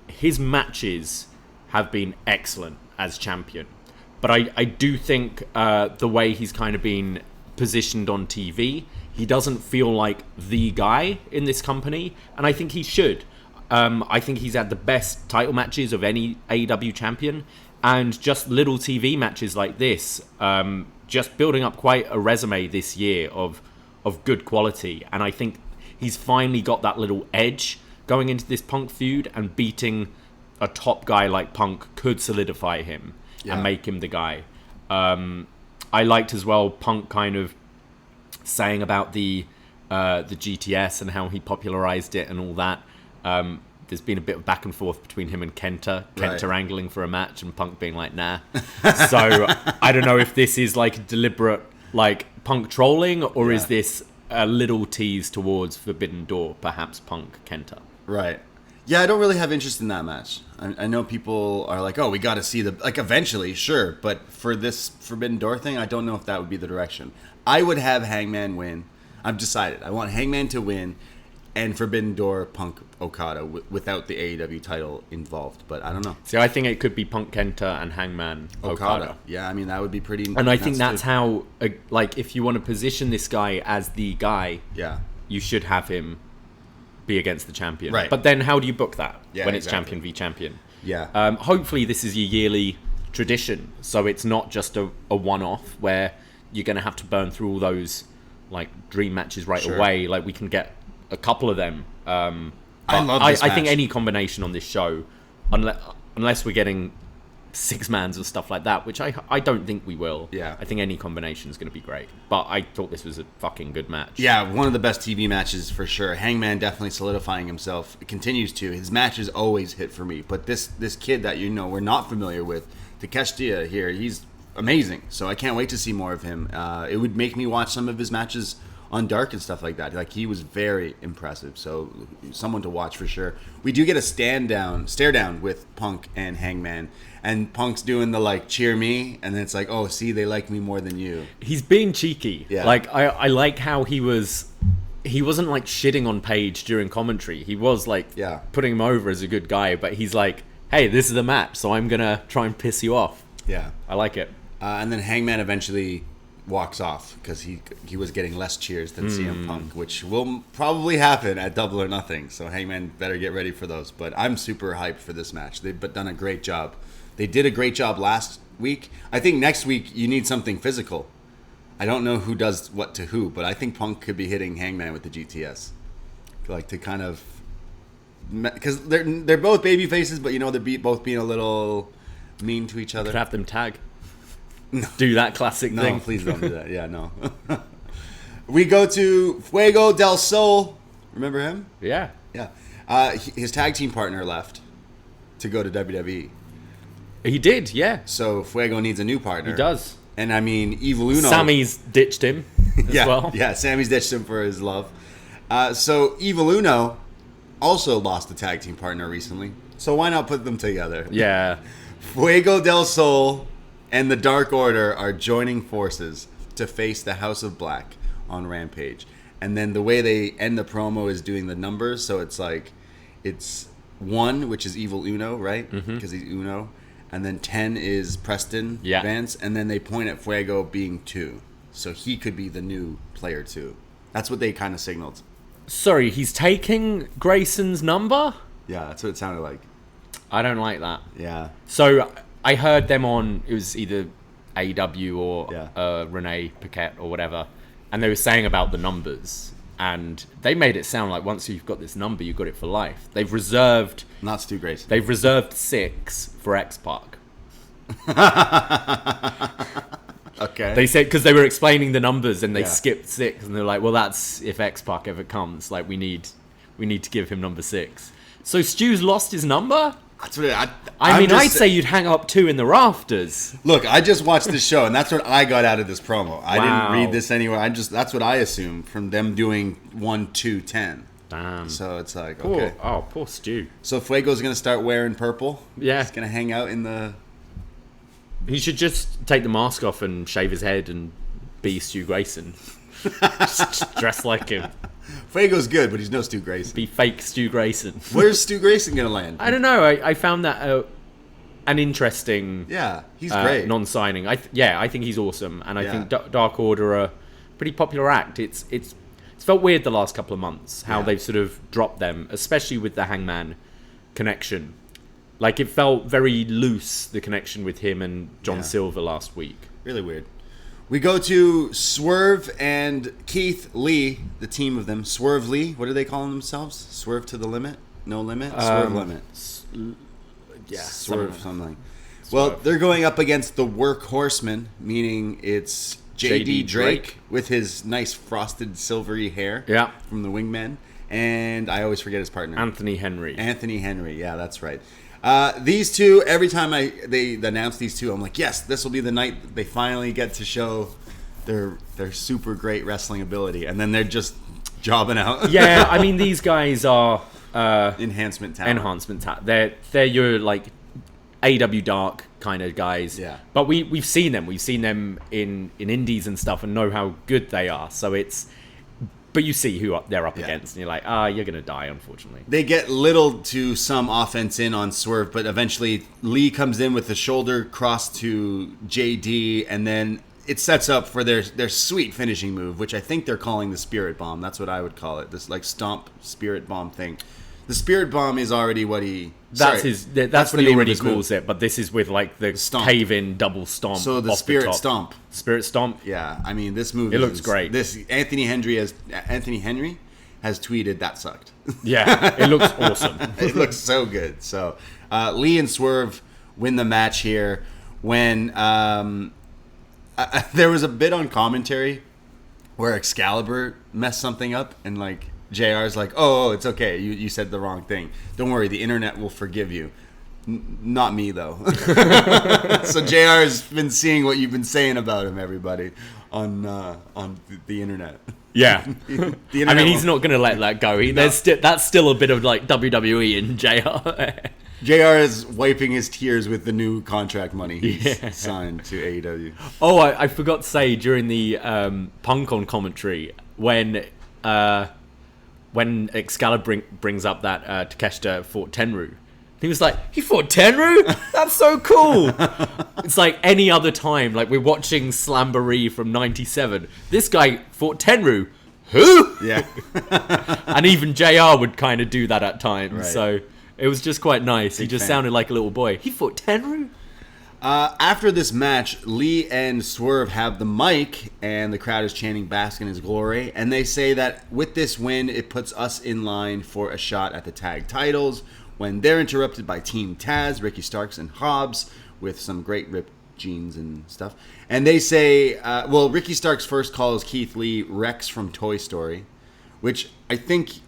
his matches have been excellent as champion. But I do think the way he's kind of been positioned on TV, he doesn't feel like the guy in this company, and I think he should. I think he's had the best title matches of any AEW champion, and just little TV matches like this, just building up quite a resume this year of good quality. And I think he's finally got that little edge going into this Punk feud, and beating a top guy like Punk could solidify him and make him the guy. I liked as well Punk kind of saying about the GTS and how he popularized it and all that. There's been a bit of back and forth between him and Kenta angling for a match and Punk being like, nah. So I don't know if this is like deliberate, like Punk trolling, or is this a little tease towards Forbidden Door, perhaps Punk Kenta. Right. Yeah, I don't really have interest in that match. I know people are like, oh, we got to see eventually, sure. But for this Forbidden Door thing, I don't know if that would be the direction. I would have Hangman win. I've decided. I want Hangman to win and Forbidden Door Punk Okada without the AEW title involved. But I don't know. See, I think it could be Punk Kenta and Hangman Okada. Yeah, I mean, that would be pretty... And I think that's how, if you want to position this guy as the guy, you should have him be against the champion. Right. But then how do you book that when it's champion v champion? Yeah. Hopefully this is a yearly tradition, so it's not just a one-off where you're going to have to burn through all those dream matches away. Like, we can get a couple of them. I love this match. I think any combination on this show, unless we're getting six-mans or stuff like that, which I don't think we will. Yeah. I think any combination is going to be great. But I thought this was a fucking good match. Yeah, one of the best TV matches for sure. Hangman definitely solidifying himself. It continues to. His matches always hit for me. But this kid that we're not familiar with, Takeshita here, he's amazing. So I can't wait to see more of him. It would make me watch some of his matches on Dark and stuff like that. Like, he was very impressive. So someone to watch for sure. We do get a stare down with Punk and Hangman. And Punk's doing the, like, cheer me. And then it's like, oh, see, they like me more than you. He's being cheeky. Yeah. Like, I like how he wasn't, like, shitting on Paige during commentary. He was, like, putting him over as a good guy. But he's like, hey, this is a match, so I'm going to try and piss you off. Yeah. I like it. And then Hangman eventually walks off because he was getting less cheers than CM Punk, which will probably happen at Double or Nothing. So Hangman better get ready for those. But I'm super hyped for this match. They've done a great job. They did a great job last week. I think next week you need something physical. I don't know who does what to who, but I think Punk could be hitting Hangman with the GTS, like to kind of, because they're both baby faces, but they're both being a little mean to each other. Could have them tag. No. Do that classic thing. No, please don't do that. Yeah, no. We go to Fuego del Sol. Remember him? Yeah. Yeah. His tag team partner left to go to WWE. He did, yeah. So Fuego needs a new partner. He does. And I mean, Evil Uno. Sammy's ditched him as well. Yeah, Sammy's ditched him for his love. So Evil Uno also lost a tag team partner recently. So why not put them together? Yeah. Fuego del Sol and the Dark Order are joining forces to face the House of Black on Rampage. And then the way they end the promo is doing the numbers. So it's like, it's 1, which is Evil Uno, right? Because he's Uno. And then 10 is Preston Vance. And then they point at Fuego being 2. So he could be the new player 2. That's what they kind of signaled. Sorry, he's taking Grayson's number? Yeah, that's what it sounded like. I don't like that. Yeah. So I heard them on, it was either AEW or Renee Paquette or whatever, and they were saying about the numbers, and they made it sound like once you've got this number, you've got it for life. They've reserved... Not Stu Grayson. They've reserved 6 for X-Pac. Okay. They said, because they were explaining the numbers, and they skipped 6, and they're like, well, that's if X-Pac ever comes, like, we need to give him number 6. So Stu's lost his number? That's what I'd say you'd hang up 2 in the rafters. Look, I just watched this show, and that's what I got out of this promo. I didn't read this anywhere. That's what I assumed from them doing 1, 2, 10. Damn. So it's like, okay. Poor Stu. So Fuego's going to start wearing purple? Yeah. He's going to hang out in the... He should just take the mask off and shave his head and be Stu Grayson. Just dress like him. Fuego's good, but he's no Stu Grayson. Be fake Stu Grayson. Where's Stu Grayson going to land? I don't know. I found that an interesting... Yeah, he's great. Non-signing. I think he's awesome. And I think Dark Order are a pretty popular act. It's felt weird the last couple of months, how they've sort of dropped them, especially with the Hangman connection. Like, it felt very loose, the connection with him and John Silver last week. Really weird. We go to Swerve and Keith Lee, the team of them. Swerve Lee, what are they calling themselves? Swerve to the limit? No limit? Swerve limit. Swerve something. Well, they're going up against the Workhorsemen, meaning it's JD Drake with his nice frosted silvery hair from the Wingmen. And I always forget his partner. Anthony Henry, yeah, that's right. These two, every time they announce these two, I'm like, yes, this will be the night that they finally get to show their super great wrestling ability, and then they're just jobbing out. Yeah, I mean, these guys are enhancement talent. They're your like AEW Dark kind of guys. Yeah. But we've seen them. We've seen them in indies and stuff, and know how good they are. So it's. But you see who they're up against, and you're like, you're going to die, unfortunately. They get little to some offense in on Swerve, but eventually Lee comes in with the shoulder cross to JD, and then it sets up for their sweet finishing move, which I think they're calling the Spirit Bomb. That's what I would call it, this like stomp Spirit Bomb thing. The Spirit Bomb is already what he... That's what he already calls it, but this is with like the cave-in double stomp. So the Spirit Stomp. Spirit Stomp? Yeah, I mean, this move looks great. Anthony Henry has tweeted, that sucked. Yeah, it looks awesome. It looks so good. So Lee and Swerve win the match here when there was a bit on commentary where Excalibur messed something up and like JR's like, oh, it's okay, you said the wrong thing. Don't worry, the internet will forgive you. Not me though. So JR's been seeing what you've been saying about him, everybody, on the internet. Yeah. The internet he's not going to let that go. That's still a bit of like WWE in JR. JR is wiping his tears with the new contract money he's signed to AEW. Oh, I forgot to say during the Punk on commentary when Excalibur brings up that Takeshita fought Tenryu, he was like, he fought Tenryu? That's so cool. It's like any other time, like we're watching Slamboree from '97. This guy fought Tenryu. Who? Yeah. And even JR would kind of do that at times. Right. So it was just quite nice. He just sounded like a little boy. He fought Tenryu? After this match, Lee and Swerve have the mic, and the crowd is chanting "Bask in his glory." And they say that with this win, it puts us in line for a shot at the tag titles. When they're interrupted by Team Taz, Ricky Starks and Hobbs, with some great ripped jeans and stuff. And they say, Ricky Starks first calls Keith Lee Rex from Toy Story, which I think,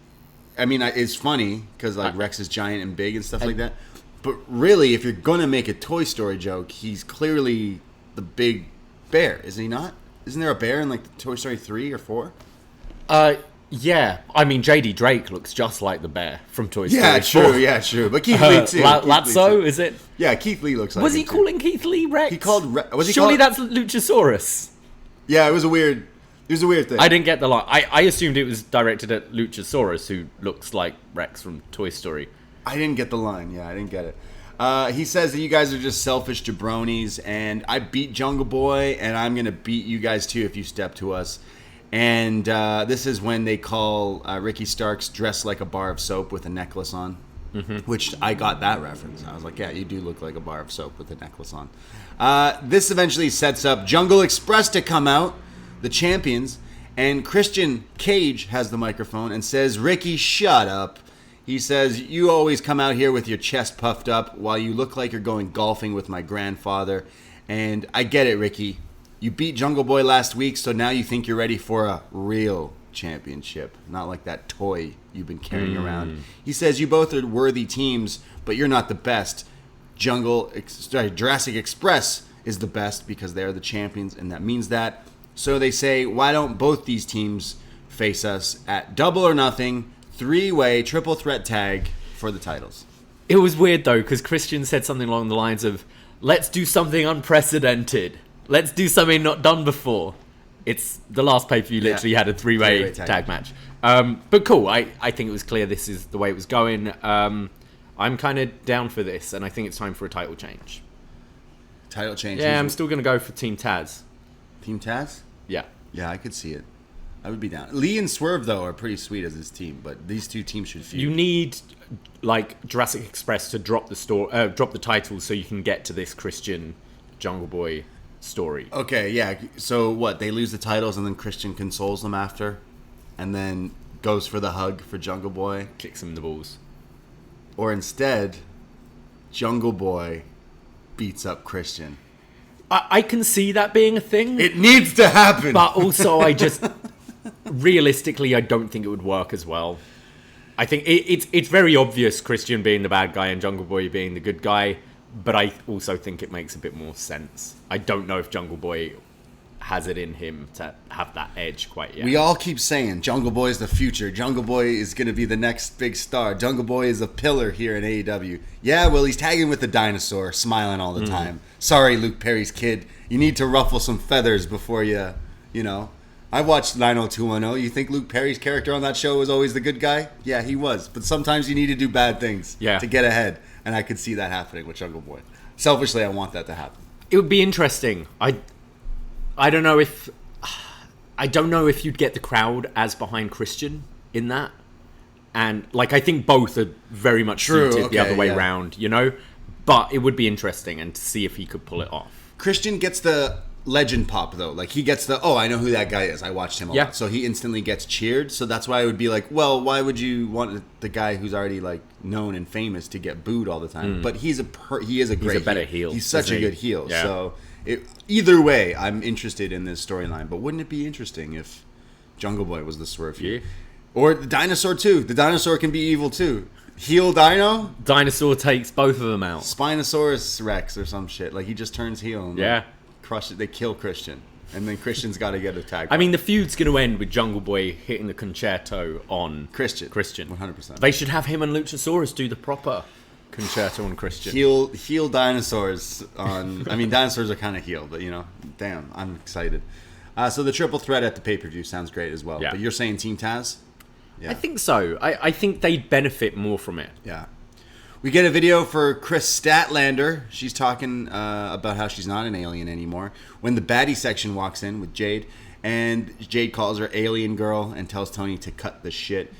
is funny because like Rex is giant and big and stuff like that. But really, if you're going to make a Toy Story joke, he's clearly the big bear, is he not? Isn't there a bear in like Toy Story 3 or 4? Yeah. JD Drake looks just like the bear from Toy Story 4. Yeah, true. But Keith Lee too. Latzo, is it? Yeah, Keith Lee looks like Was he too. calling Keith Lee Rex? He called Surely that's Luchasaurus. Yeah, it was a weird thing. I didn't get the line. I assumed it was directed at Luchasaurus, who looks like Rex from Toy Story. I didn't get the line. Yeah, I didn't get it. He says that you guys are just selfish jabronis, and I beat Jungle Boy, and I'm going to beat you guys too if you step to us. And this is when they call Ricky Starks dressed like a bar of soap with a necklace on, which I got that reference. I was like, yeah, you do look like a bar of soap with a necklace on. This eventually sets up Jungle Express to come out, the champions, and Christian Cage has the microphone and says, Ricky, shut up. He says, you always come out here with your chest puffed up while you look like you're going golfing with my grandfather. And I get it, Ricky. You beat Jungle Boy last week, so now you think you're ready for a real championship, not like that toy you've been carrying around. He says you both are worthy teams, but you're not the best. Jurassic Express is the best because they're the champions, and that means that. So they say, why don't both these teams face us at Double or Nothing, 3-way triple threat tag for the titles? It was weird though, because Christian said something along the lines of, let's do something unprecedented. Let's do something not done before. It's the last pay-per-view literally had a 3-way tag match. But cool. I think it was clear this is the way it was going. I'm kind of down for this, and I think it's time for a title change. Title change? Yeah, I'm still going to go for Team Taz. Team Taz? Yeah. Yeah, I could see it. I would be down. Lee and Swerve, though, are pretty sweet as this team, but these two teams should feud. You need, like, Jurassic Express to drop the titles so you can get to this Christian Jungle Boy story. Okay, yeah. So what? They lose the titles and then Christian consoles them after, and then goes for the hug for Jungle Boy, kicks him in the balls. Or instead, Jungle Boy beats up Christian. I can see that being a thing. It needs to happen. But also, I just realistically, I don't think it would work as well. I think it's very obvious Christian being the bad guy and Jungle Boy being the good guy. But I also think it makes a bit more sense. I don't know if Jungle Boy has it in him to have that edge quite yet. We all keep saying Jungle Boy is the future. Jungle Boy is going to be the next big star. Jungle Boy is a pillar here in AEW. Yeah, well, he's tagging with the dinosaur, smiling all the time. Sorry, Luke Perry's kid. You need to ruffle some feathers before you know. I watched 90210. You think Luke Perry's character on that show was always the good guy? Yeah, he was. But sometimes you need to do bad things to get ahead. And I could see that happening with Jungle Boy. Selfishly, I want that to happen. It would be interesting. I don't know if you'd get the crowd as behind Christian in that. And like I think both are very much suited the other way round, you know? But it would be interesting and to see if he could pull it off. Christian gets the legend pop though. Like he gets I know who that guy is. I watched him a lot. So he instantly gets cheered. So that's why I would be like, well, why would you want the guy who's already like known and famous to get booed all the time? But he is a better heel. He's such a good heel. Yeah. So either way, I'm interested in this storyline. But wouldn't it be interesting if Jungle Boy was the Swerve heel? Or the Dinosaur too? The Dinosaur can be evil too. Heel Dino? Dinosaur takes both of them out. Spinosaurus Rex or some shit. Like he just turns heel. And crush it. They kill Christian, and then Christian's got to get a tag. I mean, the feud's going to end with Jungle Boy hitting the concerto on Christian. 100%. They should have him and Luchasaurus do the proper concerto on Christian. Heel dinosaurs on. I mean, dinosaurs are kind of heel, but damn, I'm excited. So the triple threat at the pay-per-view sounds great as well. Yeah. But you're saying Team Taz? Yeah. I think so. I think they'd benefit more from it. Yeah. We get a video for Chris Statlander. She's talking about how she's not an alien anymore. When the baddie section walks in with Jade, and Jade calls her alien girl and tells Tony to cut the shit.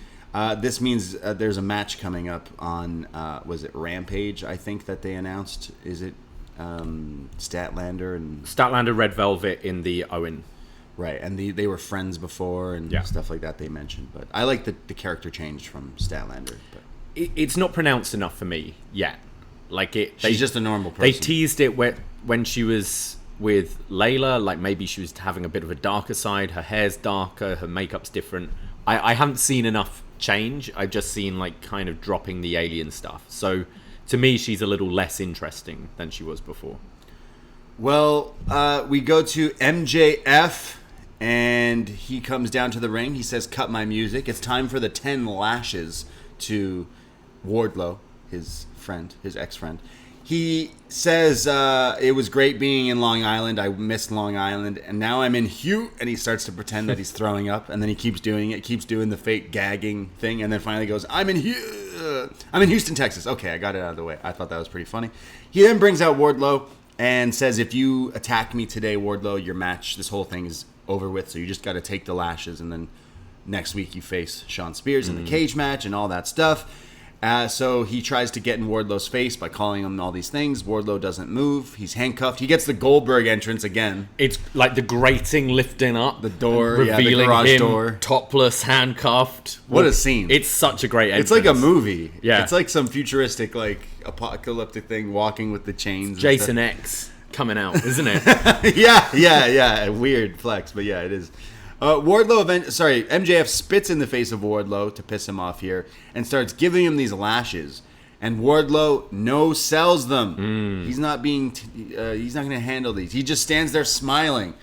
This means there's a match coming up on, was it Rampage, I think, that they announced? Is it Statlander and... Statlander, Red Velvet in the Owen. Right, and they were friends before and stuff like that they mentioned. But I like the character change from Statlander, but... It's not pronounced enough for me yet. Like she's just a normal person. They teased it when she was with Layla. Like maybe she was having a bit of a darker side. Her hair's darker. Her makeup's different. I haven't seen enough change. I've just seen like kind of dropping the alien stuff. So to me, she's a little less interesting than she was before. Well, we go to MJF, and he comes down to the ring. He says, "Cut my music. It's time for the 10 lashes to Wardlow, his friend, his ex-friend." He says, it was great being in Long Island. I missed Long Island, and now I'm in Hugh. And he starts to pretend that he's throwing up, and then he keeps doing it, keeps doing the fake gagging thing, and then finally goes, I'm in Houston, Texas. Okay, I got it out of the way. I thought that was pretty funny. He then brings out Wardlow and says, if you attack me today, Wardlow, your match, this whole thing is over with, so you just got to take the lashes, and then next week you face Shawn Spears in the cage match and all that stuff. So he tries to get in Wardlow's face by calling him all these things. Wardlow doesn't move. He's handcuffed. He gets the Goldberg entrance again. It's like the grating lifting up. The door. Revealing the garage him door. Topless, handcuffed. What a scene. It's such a great entrance. It's like a movie. Yeah. It's like some futuristic, like, apocalyptic thing, walking with the chains. Jason X coming out, isn't it? Yeah. Weird flex, but yeah, it is. MJF spits in the face of Wardlow to piss him off here and starts giving him these lashes, and Wardlow no-sells them. He's not he's not going to handle these. He just stands there smiling,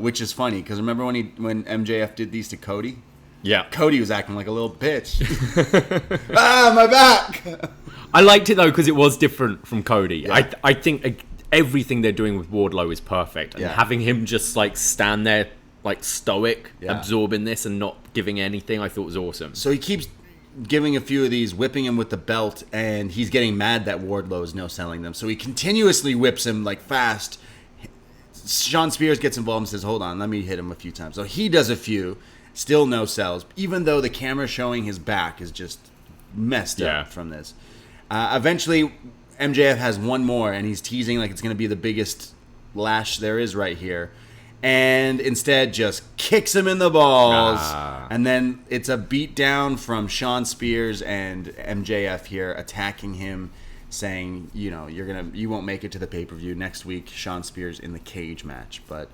which is funny because remember when MJF did these to Cody? Yeah, Cody was acting like a little bitch. My back. I liked it though because it was different from Cody. Yeah. I think everything they're doing with Wardlow is perfect, and having him just like stand there, like stoic, absorbing this and not giving anything, I thought was awesome. So he keeps giving a few of these, whipping him with the belt, and he's getting mad that Wardlow is no-selling them. So he continuously whips him like fast. Shawn Spears gets involved and says, hold on, let me hit him a few times. So he does a few, still no-sells, even though the camera showing his back is just messed up from this. Eventually, MJF has one more, and he's teasing like it's going to be the biggest lash there is right here. And instead just kicks him in the balls. And then it's a beat down from Shawn Spears and MJF here attacking him, saying, you won't make it to the pay-per-view next week. Shawn Spears in the cage match. But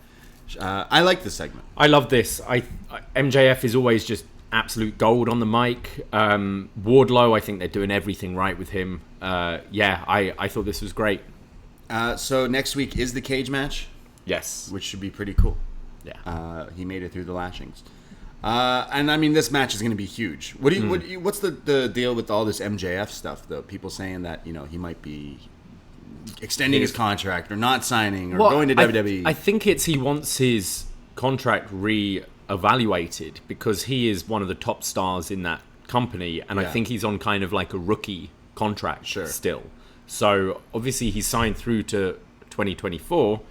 I like this segment. I love this. MJF is always just absolute gold on the mic. Wardlow, I think they're doing everything right with him. I thought this was great. So next week is the cage match. Yes. Which should be pretty cool. Yeah. He made it through the lashings. And I mean, this match is going to be huge. What's the deal with all this MJF stuff, though? People saying that, he might be extending his contract or not signing or going to WWE. I think he wants his contract re-evaluated because he is one of the top stars in that company. And I think he's on kind of like a rookie contract still. So obviously he signed through to 2024.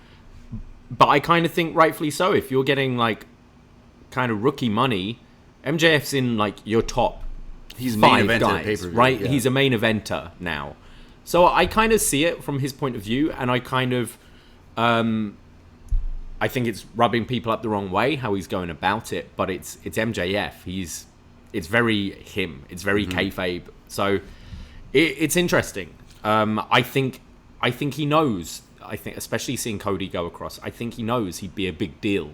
But I kind of think rightfully so. If you're getting like kind of rookie money, MJF's in like your top He's five main eventer guys, pay-per-view, right? Yeah. He's a main eventer now. So I kind of see it from his point of view, and I kind of I think it's rubbing people up the wrong way how he's going about it, but it's MJF. It's very him. It's very kayfabe. So it's interesting. I think he knows. I think, especially seeing Cody go across, I think he knows he'd be a big deal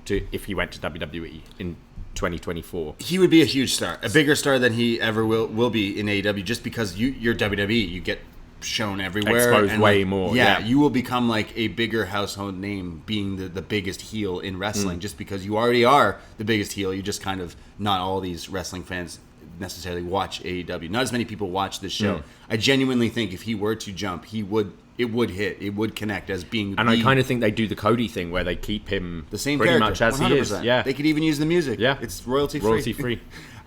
if he went to WWE in 2024. He would be a huge star, a bigger star than he ever will be in AEW, just because you're WWE, you get shown everywhere, exposed way more. Yeah, you will become like a bigger household name, being the biggest heel in wrestling, just because you already are the biggest heel. You just kind of, not all these wrestling fans necessarily watch AEW. Not as many people watch this show. I genuinely think if he were to jump, it would hit, it would connect as being. And I kind of think they do the Cody thing where they keep him the same pretty character, much as 100%. He is. Yeah, they could even use the music. Yeah, it's royalty free.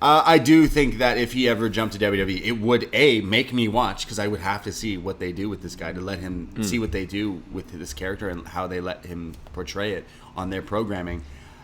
I do think that if he ever jumped to WWE, it would make me watch, because I would have to see what they do with this guy, to let him see what they do with this character and how they let him portray it on their programming.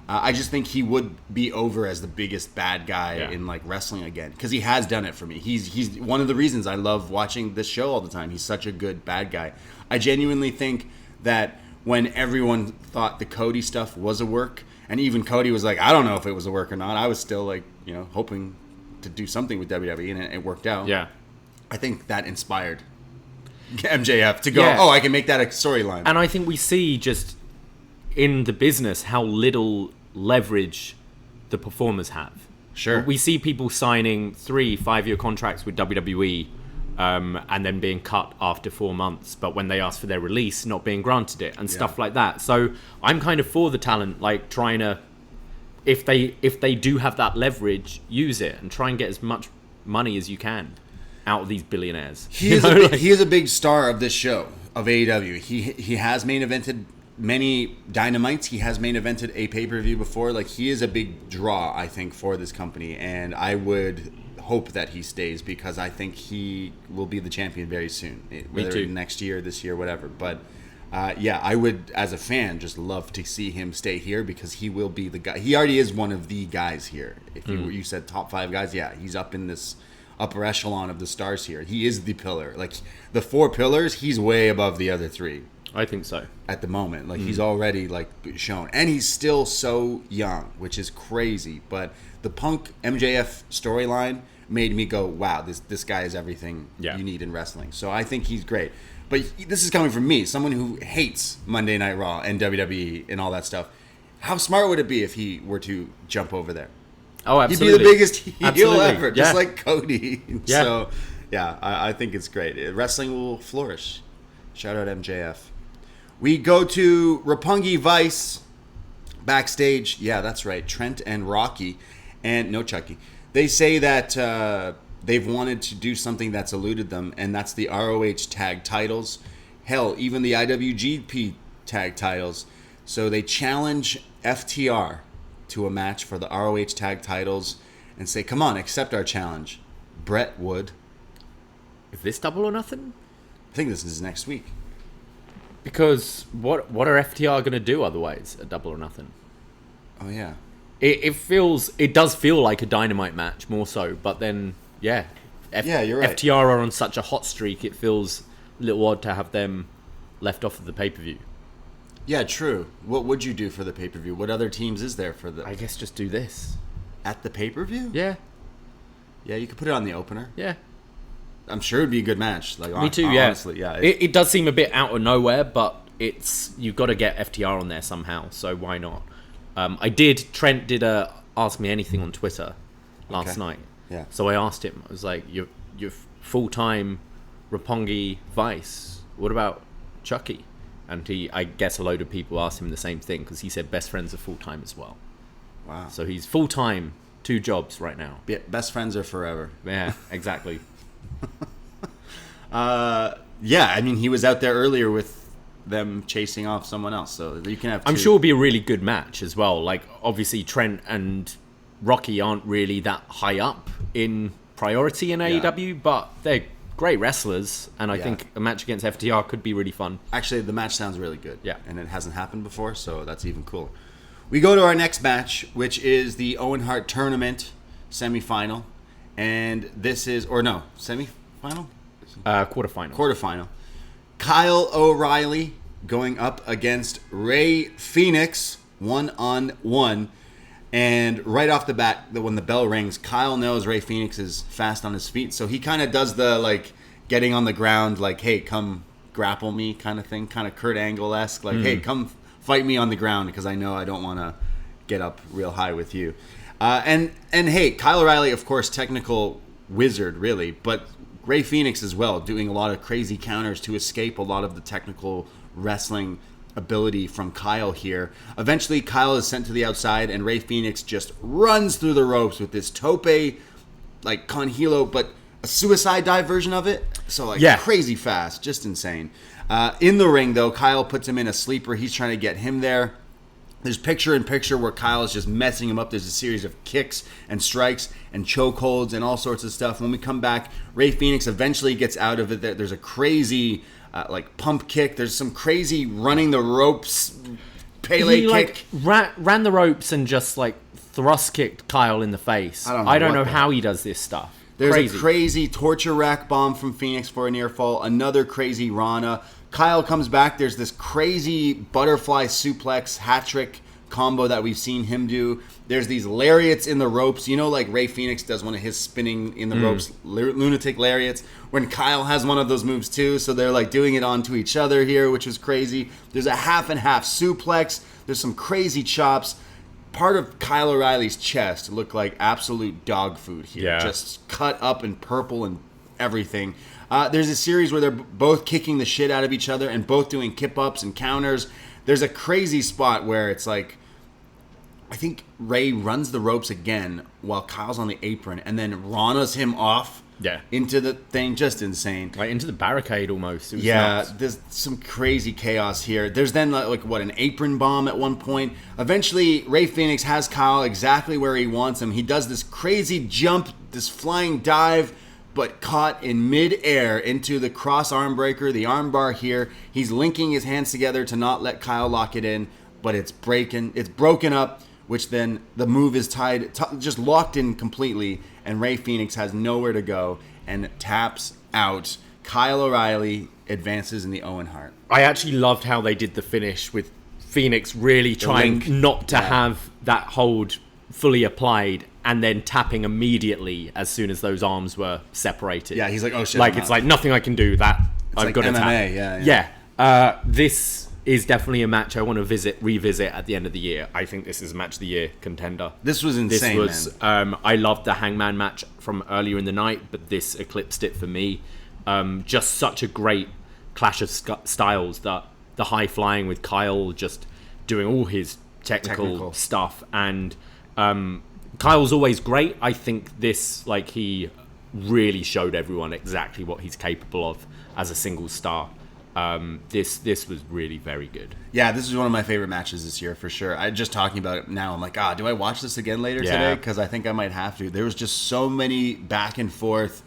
I just think he would be over as the biggest bad guy in like wrestling again, because he has done it for me. He's one of the reasons I love watching this show all the time. He's such a good bad guy. I genuinely think that when everyone thought the Cody stuff was a work, and even Cody was like, I don't know if it was a work or not, I was still like, hoping to do something with WWE, and it worked out. Yeah, I think that inspired MJF to go, I can make that a storyline. And I think we see just in the business how little leverage the performers have. Sure. We see people signing 3-5-year contracts with WWE and then being cut after 4 months, but when they ask for their release, not being granted it and stuff like that. So I'm kind of for the talent, like trying to, if they do have that leverage, use it and try and get as much money as you can out of these billionaires. He is a big star of this show, of AEW. He has main evented many Dynamites. He has main evented a pay-per-view before. Like, he is a big draw, I think, for this company, and I would hope that he stays, because I think he will be the champion very soon, whether next year, this year, whatever. But I would, as a fan, just love to see him stay here, because he will be the guy. He already is one of the guys here. If you said top 5 guys, he's up in this upper echelon of the stars here. He is the pillar. Like, the 4 pillars, he's way above the other 3. I think so. At the moment. Like, he's already, like, shown. And he's still so young, which is crazy. But the Punk MJF storyline made me go, wow, this guy is everything you need in wrestling. So I think he's great. But this is coming from me, someone who hates Monday Night Raw and WWE and all that stuff. How smart would it be if he were to jump over there? Oh, absolutely. He'd be the biggest heel ever, just like Cody. Yeah. So, I think it's great. Wrestling will flourish. Shout out MJF. We go to Roppongi Vice backstage. Yeah, that's right. Trent and Rocky, and no Chucky. They say that they've wanted to do something that's eluded them, and that's the ROH tag titles. Hell, even the IWGP tag titles. So they challenge FTR to a match for the ROH tag titles and say, come on, accept our challenge. Brett would. Is this Double or Nothing? I think this is next week. Because what are FTR going to do otherwise at Double or Nothing? Oh, yeah. It does feel like a Dynamite match more so, but then, you're right. FTR are on such a hot streak, it feels a little odd to have them left off of the pay-per-view. Yeah, true. What would you do for the pay-per-view? What other teams is there for the... I guess just do this. At the pay-per-view? Yeah. Yeah, you could put it on the opener. Yeah. I'm sure it'd be a good match. Like, me too, honestly, yeah. It does seem a bit out of nowhere, but you've got to get FTR on there somehow, so why not? Trent did a Ask Me Anything on Twitter last night. Yeah. So I asked him, I was like, you're full-time Roppongi Vice. What about Chucky? And I guess a load of people asked him the same thing, because he said best friends are full-time as well. Wow. So he's full-time, 2 jobs right now. Yeah, best friends are forever. Yeah, exactly. I mean, he was out there earlier with them chasing off someone else, so you can have 2. I'm sure it'll be a really good match as well. Like, obviously Trent and Rocky aren't really that high up in priority in AEW, but they're great wrestlers, and I think a match against FTR could be really fun. Actually, the match sounds really good. Yeah. And it hasn't happened before, so that's even cooler. We go to our next match, which is the Owen Hart Tournament semifinal. And this is, semifinal? Quarterfinal. Kyle O'Reilly going up against Rey Fenix 1-on-1. And right off the bat, when the bell rings, Kyle knows Rey Fenix is fast on his feet. So he kind of does the, like, getting on the ground, like, hey, come grapple me kind of thing. Kind of Kurt Angle-esque. Like, hey, come fight me on the ground because I know I don't want to get up real high with you. And hey, Kyle O'Reilly, of course, technical wizard, really. But Rey Fenix as well, doing a lot of crazy counters to escape a lot of the technical wrestling ability from Kyle here. Eventually, Kyle is sent to the outside, and Rey Fenix just runs through the ropes with this tope, like con hilo, but a suicide dive version of it. So, like, crazy fast, just insane. In the ring, though, Kyle puts him in a sleeper. He's trying to get him there. There's picture-in-picture where Kyle is just messing him up. There's a series of kicks and strikes and chokeholds and all sorts of stuff. When we come back, Rey Fenix eventually gets out of it. There's a crazy like pump kick. There's some crazy running the ropes Pele kick. Like ran the ropes and just like thrust kicked Kyle in the face. I don't know how he does this stuff. There's a crazy torture rack bomb from Phoenix for a near fall. Another crazy Rana. Kyle comes back. There's this crazy butterfly suplex hat trick combo that we've seen him do. There's these lariats in the ropes. You know, like Rey Fenix does one of his spinning in the ropes, lunatic lariats, when Kyle has one of those moves too. So they're like doing it onto each other here, which is crazy. There's a half and half suplex. There's some crazy chops. Part of Kyle O'Reilly's chest looked like absolute dog food here. Yeah. Just cut up in purple and everything. There's a series where they're both kicking the shit out of each other and both doing kip-ups and counters. There's a crazy spot where it's like, I think Rey runs the ropes again while Kyle's on the apron and then Rana's him off into the thing. Just insane. Like into the barricade almost. It was nuts. There's some crazy chaos here. There's then an apron bomb at one point. Eventually, Rey Fenix has Kyle exactly where he wants him. He does this crazy jump, this flying dive, but caught in mid-air into the cross arm breaker, the arm bar here. He's linking his hands together to not let Kyle lock it in, but it's broken up, which then the move is just locked in completely, and Rey Fenix has nowhere to go and taps out. Kyle O'Reilly advances in the Owen Hart. I actually loved how they did the finish with Phoenix really trying not to have that hold fully applied and then tapping immediately as soon as those arms were separated. Yeah, he's like, oh shit. Like, it's like nothing I can do. That I've like got to MMA, tap. Yeah. This is definitely a match I want to revisit at the end of the year. I think this is a match of the year contender. This was insane, man. I loved the Hangman match from earlier in the night, but this eclipsed it for me. Just such a great clash of styles. That the high flying with Kyle just doing all his technical stuff, and Kyle's always great. I think this, like, he really showed everyone exactly what he's capable of as a single star. This was really very good. Yeah, this is one of my favorite matches this year for sure. I just talking about it now. I'm like, do I watch this again later today? Because I think I might have to. There was just so many back and forth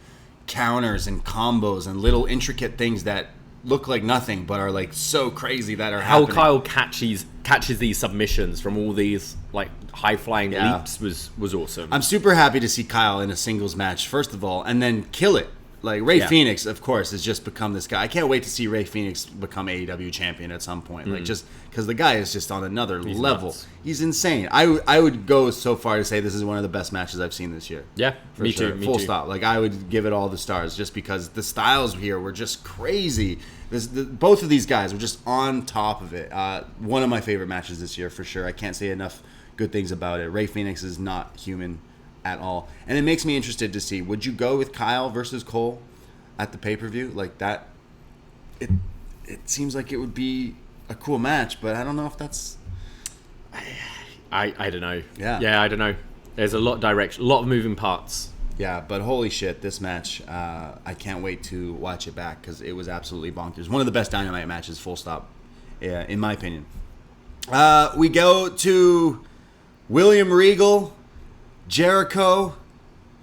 counters and combos and little intricate things that look like nothing but are like so crazy that are happening. How Kyle catches these submissions from all these like high flying leaps was awesome. I'm super happy to see Kyle in a singles match first of all, and then kill it. Like, Rey Fenix, of course, has just become this guy. I can't wait to see Rey Fenix become AEW champion at some point. Like, just because the guy is just on another level. Nuts. He's insane. I would go so far to say this is one of the best matches I've seen this year. Yeah, me sure. too. Full stop. Like, I would give it all the stars just because the styles here were just crazy. Both of these guys were just on top of it. One of my favorite matches this year for sure. I can't say enough good things about it. Rey Fenix is not human at all. And it makes me interested to see, would you go with Kyle versus Cole at the pay-per-view? Like that, it seems like it would be a cool match, but I don't know if that's... I don't know. Yeah, I don't know. There's a lot of moving parts. Yeah, but holy shit, this match, I can't wait to watch it back because it was absolutely bonkers. One of the best Dynamite matches, full stop, in my opinion. We go to William Regal, Jericho,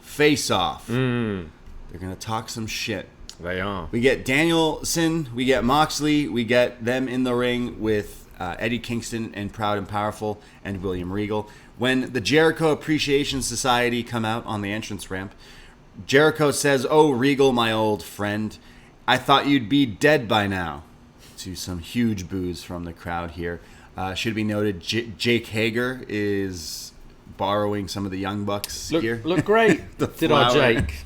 face-off. They're going to talk some shit. They are. We get Danielson, we get Moxley, we get them in the ring with Eddie Kingston and Proud and Powerful and William Regal. When the Jericho Appreciation Society come out on the entrance ramp, Jericho says, "Oh, Regal, my old friend, I thought you'd be dead by now." to some huge boos from the crowd here. Should be noted, Jake Hager is borrowing some of the Young Bucks here. Look great. Did our Jake.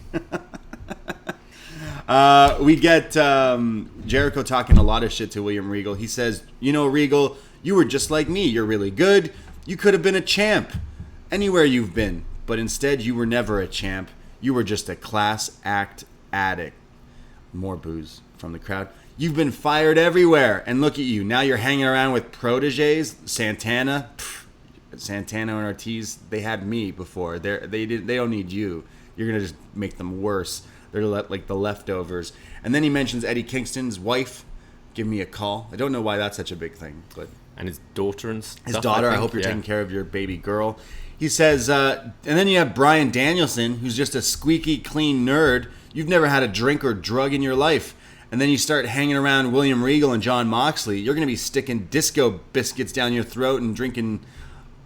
We get Jericho talking a lot of shit to William Regal. He says, Regal, you were just like me. You're really good. You could have been a champ anywhere you've been. But instead, you were never a champ. You were just a class act addict. More boos from the crowd. You've been fired everywhere. And look at you. Now you're hanging around with proteges. Santana and Ortiz, they had me before. They don't need you. You're going to just make them worse. They're like the leftovers. And then he mentions Eddie Kingston's wife. Give me a call. I don't know why that's such a big thing. And his daughter and stuff. His daughter, I hope you're taking care of your baby girl. He says, and then you have Bryan Danielson, who's just a squeaky clean nerd. You've never had a drink or drug in your life. And then you start hanging around William Regal and Jon Moxley. You're going to be sticking disco biscuits down your throat and drinking,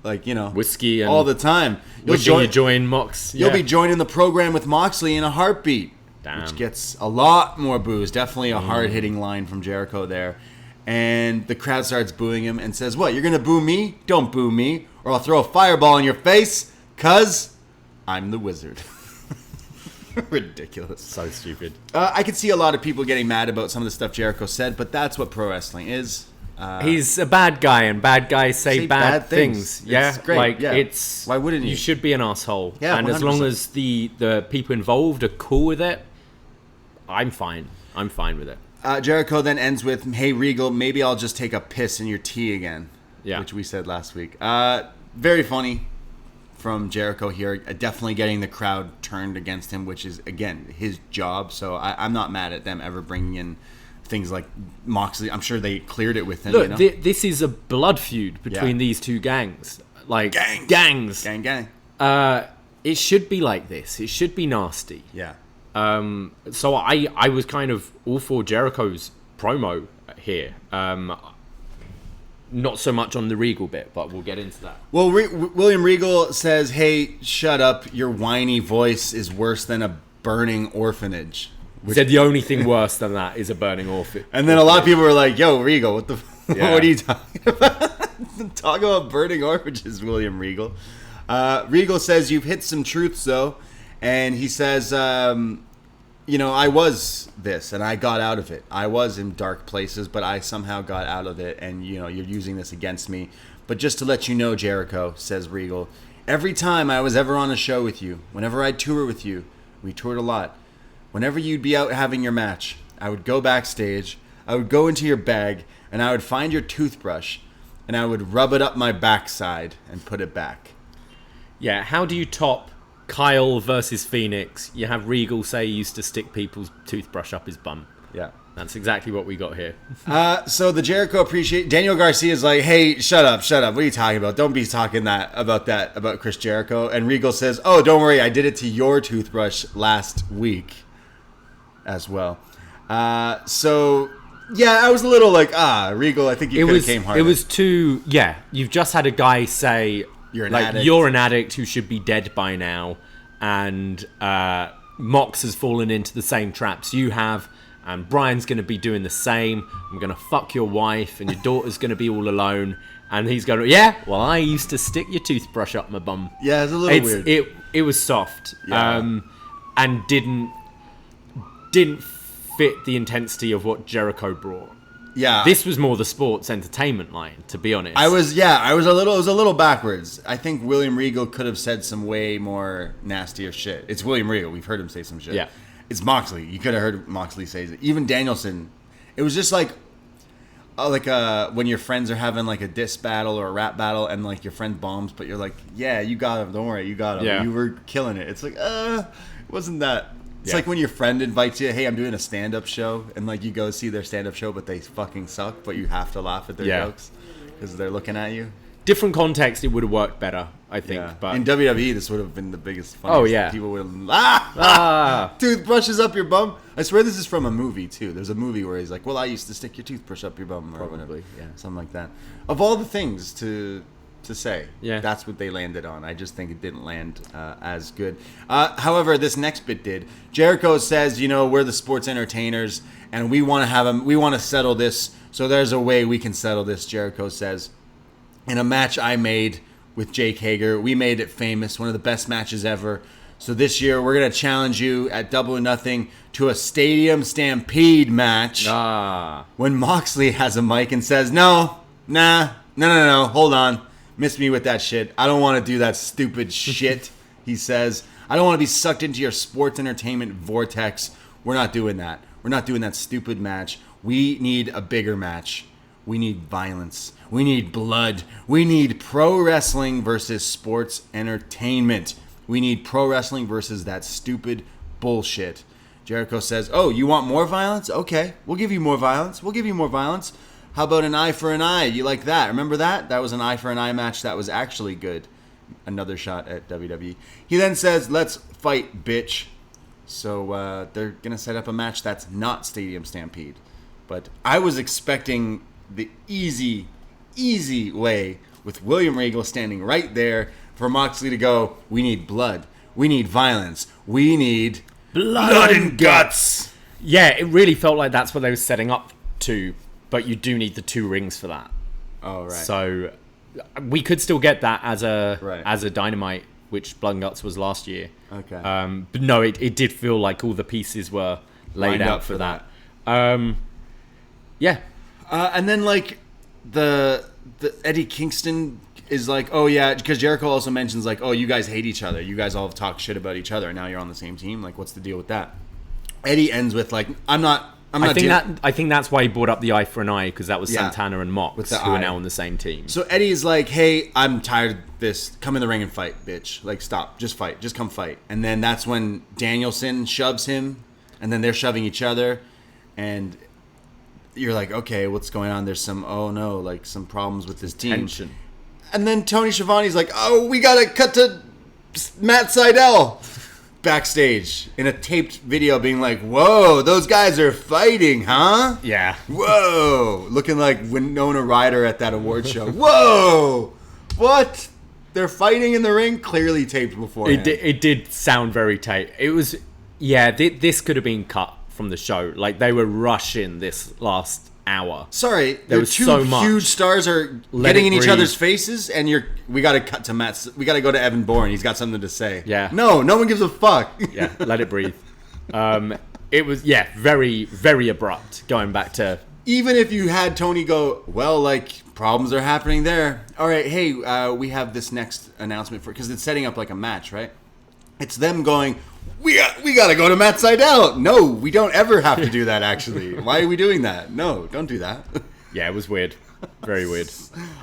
whiskey and all the time. You join Mox. You'll be joining the program with Moxley in a heartbeat. Damn. Which gets a lot more boos. Definitely a hard-hitting line from Jericho there. And the crowd starts booing him and says, what, you're going to boo me? Don't boo me, or I'll throw a fireball in your face, 'cause I'm the wizard. Ridiculous. So stupid. I could see a lot of people getting mad about some of the stuff Jericho said, but that's what pro wrestling is. He's a bad guy, and bad guys say bad things. Yeah, it's great. Why wouldn't you? You should be an asshole. Yeah, and 100%. As long as the people involved are cool with it, I'm fine. I'm fine with it. Jericho then ends with, hey, Regal, maybe I'll just take a piss in your tea again. Yeah. Which we said last week. Very funny from Jericho here. Definitely getting the crowd turned against him, which is, again, his job. So I'm not mad at them ever bringing in things like Moxley. I'm sure they cleared it with him. Look, this is a blood feud between these two gangs. Gangs. Gang. It should be like this. It should be nasty. Yeah. So I was kind of all for Jericho's promo here. Not so much on the Regal bit, but we'll get into that. Well, William Regal says, hey, shut up. Your whiny voice is worse than a burning orphanage. He said the only thing worse than that is a burning orphanage. And then a lot of people were like, yo, Regal, what what are you talking about? Talk about burning orphanages, William Regal. Regal says, you've hit some truths, though. And he says, I was this, and I got out of it. I was in dark places, but I somehow got out of it, and, you're using this against me. But just to let you know, Jericho, says Regal, every time I was ever on a show with you, whenever I'd tour with you, we toured a lot, whenever you'd be out having your match, I would go backstage, I would go into your bag, and I would find your toothbrush, and I would rub it up my backside and put it back. Yeah, how do you top Kyle versus Phoenix? You have Regal say he used to stick people's toothbrush up his bum. Yeah. That's exactly what we got here. So the Jericho Daniel Garcia's like, hey, shut up. What are you talking about? Don't be talking about Chris Jericho. And Regal says, oh, don't worry, I did it to your toothbrush last week as well. So, yeah, I was a little like, Regal, I think you could have came harder. It was too, you've just had a guy say, you're an addict who should be dead by now, and Mox has fallen into the same traps you have, and Brian's going to be doing the same. I'm going to fuck your wife, and your daughter's going to be all alone. And he's going, I used to stick your toothbrush up my bum. Yeah, it's a little weird. It was soft, yeah. And didn't fit the intensity of what Jericho brought. Yeah, this was more the sports entertainment line, to be honest. It was a little backwards. I think William Regal could have said some way more nastier shit. It's William Regal. We've heard him say some shit. Yeah. It's Moxley. You could have heard Moxley say it. Even Danielson. It was just like when your friends are having like a diss battle or a rap battle and like your friend bombs, but you're like, yeah, you got him. Don't worry, you got him. Yeah. You were killing it. It's like, it wasn't that. It's Yeah. like when your friend invites you, hey, I'm doing a stand-up show, and like you go see their stand-up show, but they fucking suck, but you have to laugh at their jokes because they're looking at you. Different context, it would have worked better, I think. Yeah. But in WWE, this would have been the biggest fun. Oh, yeah. People would have toothbrushes up your bum. I swear this is from a movie too. There's a movie where he's like, well, I used to stick your toothbrush up your bum or whatever. Yeah. Something like that. Of all the things to to say. Yeah. That's what they landed on. I just think it didn't land as good. However, this next bit did. Jericho says, we're the sports entertainers, and we want to settle this. So there's a way we can settle this, Jericho says. In a match I made with Jake Hager, we made it famous, one of the best matches ever. So this year, we're going to challenge you at Double or Nothing to a Stadium Stampede match. When Moxley has a mic and says, no, hold on. Miss me with that shit. I don't want to do that stupid shit, he says. I don't want to be sucked into your sports entertainment vortex. We're not doing that. We're not doing that stupid match. We need a bigger match. We need violence. We need blood. We need pro wrestling versus sports entertainment. We need pro wrestling versus that stupid bullshit. Jericho says, oh, you want more violence? Okay, we'll give you more violence. How about an eye for an eye? You like that? Remember that? That was an eye for an eye match that was actually good. Another shot at WWE. He then says, let's fight, bitch. So they're going to set up a match that's not Stadium Stampede. But I was expecting the easy way with William Regal standing right there for Moxley to go, we need blood. We need violence. We need blood and guts. Yeah, it really felt like that's what they were setting up to, but you do need the 2 rings for that. Oh, right. So we could still get that as a Dynamite, which Blood and Guts was last year. Okay. But no, it did feel like all the pieces were laid out for that. Yeah. And then, like, the Eddie Kingston is like, oh yeah, because Jericho also mentions like, oh, you guys hate each other. You guys all talk shit about each other, and now you're on the same team. Like, what's the deal with that? Eddie ends with like, I think that's why he brought up the eye for an eye, because that was Santana and Mox who are now on the same team. So Eddie's like, hey, I'm tired of this. Come in the ring and fight, bitch. Like, stop. Just fight. Just come fight. And then that's when Danielson shoves him, and then they're shoving each other, and you're like, okay, what's going on? There's some some problems with this team. Tension. And then Tony Schiavone's like, oh, we got to cut to Matt Sydal backstage in a taped video being like, whoa, those guys are fighting, huh? Yeah. Whoa. Looking like Winona Ryder at that award show. Whoa. What? They're fighting in the ring? Clearly taped before. It did sound very taped. It was, this could have been cut from the show. Like, they were rushing this last hour. Sorry, there was 2 so much. Huge stars are getting in each other's faces, and we got to cut to Matt. We got to go to Evan Bourne. He's got something to say. Yeah. No one gives a fuck. Yeah, let it breathe. It was very, very abrupt. Going back to, even if you had Tony go, well, like, problems are happening there. All right, hey, we have this next announcement because it's setting up like a match, right? It's them going, we got to go to Matt Sydal. No, we don't ever have to do that, actually. Why are we doing that? No, don't do that. Yeah, it was weird. Very weird.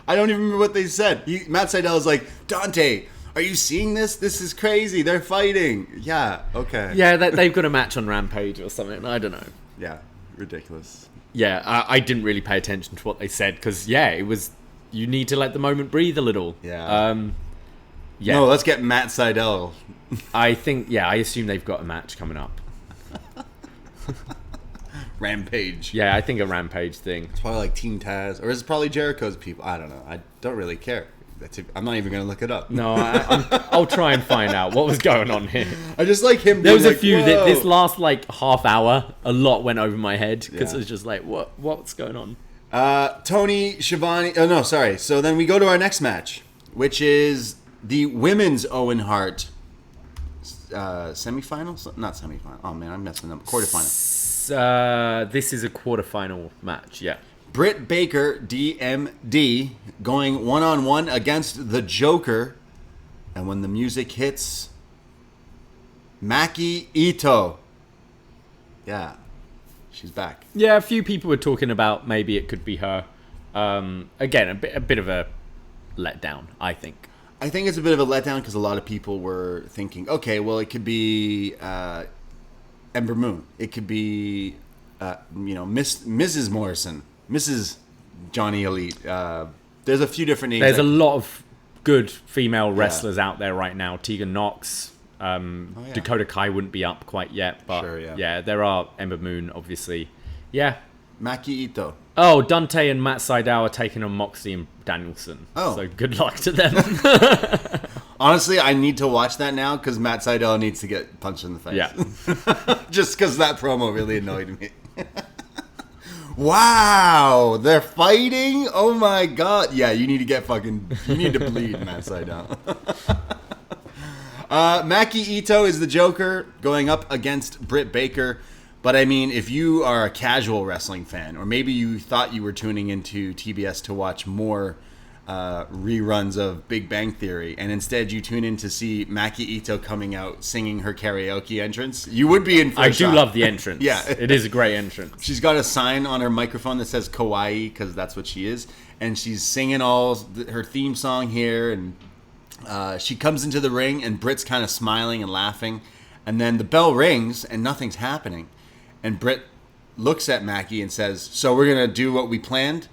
I don't even remember what they said. Matt Sydal is like, Dante, are you seeing this? This is crazy. They're fighting. Yeah, okay. Yeah, they've got a match on Rampage or something. I don't know. Yeah, ridiculous. Yeah, I didn't really pay attention to what they said because, it was, you need to let the moment breathe a little. Yeah. No, let's get Matt Sydal. I assume they've got a match coming up. Rampage. Yeah, I think a Rampage thing. It's probably like Team Taz, or is it probably Jericho's people? I don't know. I don't really care. I'm not even going to look it up. No, I'll try and find out what was going on here. I just like him. There was a few that this last half hour, a lot went over my head because it was just like, what's going on? Tony Schiavone. Oh no, sorry. So then we go to our next match, which is the women's Owen Hart semifinal? Not semifinal. Oh man, I'm messing up. Quarterfinal. This is a quarterfinal match. Yeah. Britt Baker, DMD, going one-on-one against the Joker. And when the music hits, Maki Ito. Yeah, she's back. Yeah, a few people were talking about maybe it could be her. Again, a bit of a letdown, I think. I think it's a bit of a letdown because a lot of people were thinking, okay, well, it could be Ember Moon. It could be, Mrs. Morrison. Mrs. Johnny Elite. There's a few different names. There's a lot of good female wrestlers out there right now. Tegan Nox. Dakota Kai wouldn't be up quite yet. But sure, yeah, there are Ember Moon, obviously. Yeah. Maki Ito. Oh, Dante and Matt Sydal are taking on Moxley and Danielson. Oh. So good luck to them. Honestly, I need to watch that now because Matt Sydal needs to get punched in the face. Yeah. Just because that promo really annoyed me. Wow, they're fighting? Oh my god. Yeah, you need to bleed, Matt Sydal. Maki Ito is the Joker going up against Britt Baker. But I mean, if you are a casual wrestling fan, or maybe you thought you were tuning into TBS to watch more reruns of Big Bang Theory, and instead you tune in to see Maki Ito coming out singing her karaoke entrance, you would be in for a shock. I do love the entrance. Yeah. It is a great entrance. She's got a sign on her microphone that says Kawaii, because that's what she is. And she's singing all her theme song here, and she comes into the ring, and Britt's kind of smiling and laughing. And then the bell rings, and nothing's happening. And Britt looks at Maki and says, so we're going to do what we planned.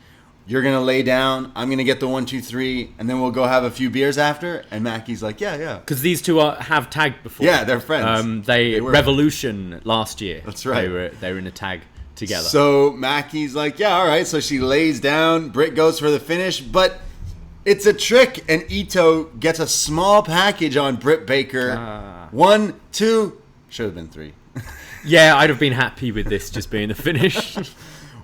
You're going to lay down. I'm going to get the 1, 2, 3. And then we'll go have a few beers after. And Maki's like, yeah. Because these two have tagged before. Yeah, they're friends. They were. Revolution last year. That's right. They were in a tag together. So Maki's like, yeah, all right. So she lays down. Britt goes for the finish. But it's a trick. And Ito gets a small package on Britt Baker. 1, 2. Should have been 3. Yeah, I'd have been happy with this just being the finish.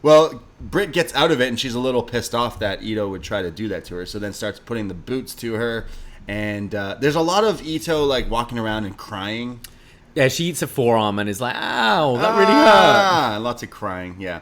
Well, Britt gets out of it, and she's a little pissed off that Ito would try to do that to her. So then starts putting the boots to her. And there's a lot of Ito like walking around and crying. Yeah, she eats a forearm and is like, ow, that really hurt. Lots of crying, yeah.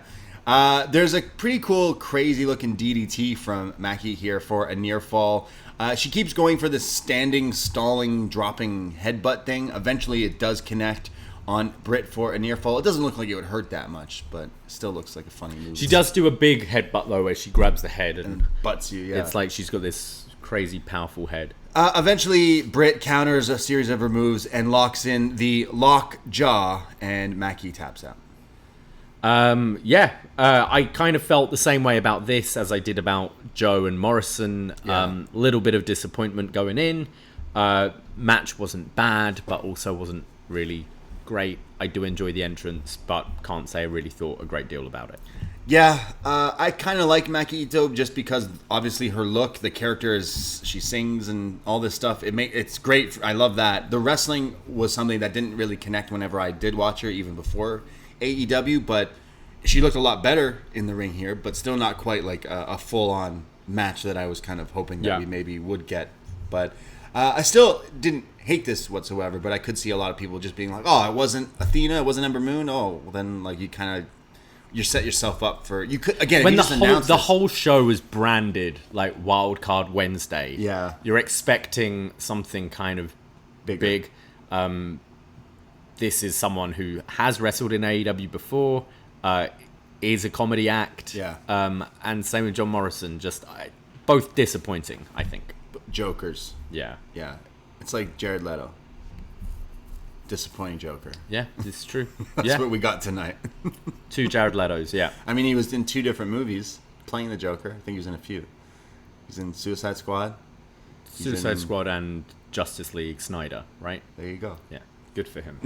There's a pretty cool, crazy-looking DDT from Maki here for a near fall. She keeps going for this standing, stalling, dropping headbutt thing. Eventually, it does connect on Britt for a near fall. It doesn't look like it would hurt that much, but still looks like a funny move. She does do a big headbutt, though, where she grabs the head and butts you, yeah. It's like she's got this crazy, powerful head. Eventually, Britt counters a series of her moves and locks in the lock jaw, and Maki taps out. I kind of felt the same way about this as I did about Joe and Morrison. Little bit of disappointment going in. Match wasn't bad, but also wasn't really great. I do enjoy the entrance, but can't say I really thought a great deal about it. Yeah, I kind of like Maki Ito just because obviously her look, the character is, she sings and all this stuff. It's great. I love that. The wrestling was something that didn't really connect whenever I did watch her, even before AEW, but she looked a lot better in the ring here, but still not quite like a full-on match that I was kind of hoping that we maybe would get. But I still didn't hate this whatsoever, but I could see a lot of people just being like, oh, it wasn't Athena, it wasn't Ember Moon. Oh, well, then like you set yourself up for, you could, again, when if the whole show is branded like Wildcard Wednesday, you're expecting something kind of big. This is someone who has wrestled in AEW before, is a comedy act, and same with John Morrison. Just both disappointing, I think. Jokers, yeah. It's like Jared Leto, disappointing Joker. Yeah, it's true. That's what we got tonight. 2 Jared Letos, yeah. I mean, he was in 2 different movies playing the Joker. I think he was in a few. He's in Suicide Squad. Suicide Squad and Justice League Snyder, right? There you go. Yeah, good for him.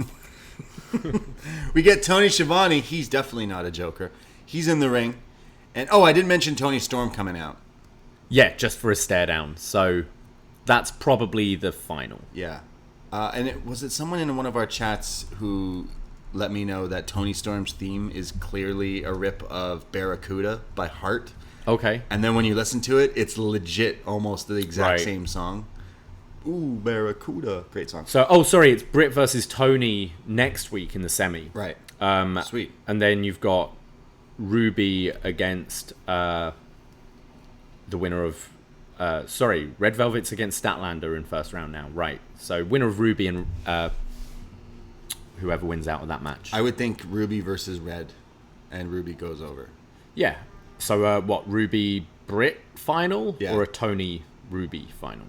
We get Tony Schiavone. He's definitely not a Joker. He's in the ring. And, I didn't mention Tony Storm coming out. Yeah, just for a stare down. So that's probably the final. Yeah. And was it someone in one of our chats who let me know that Tony Storm's theme is clearly a rip of Barracuda by Heart? Okay. And then when you listen to it, it's legit almost the exact same song. Ooh, Barracuda. Great song. So, sorry, it's Britt versus Tony next week in the semi. Right. Sweet. And then you've got Ruby against the winner of... Red Velvet's against Statlander in first round now. Right. So winner of Ruby and whoever wins out of that match. I would think Ruby versus Red, and Ruby goes over. Yeah. So Ruby Britt final or a Tony Ruby final?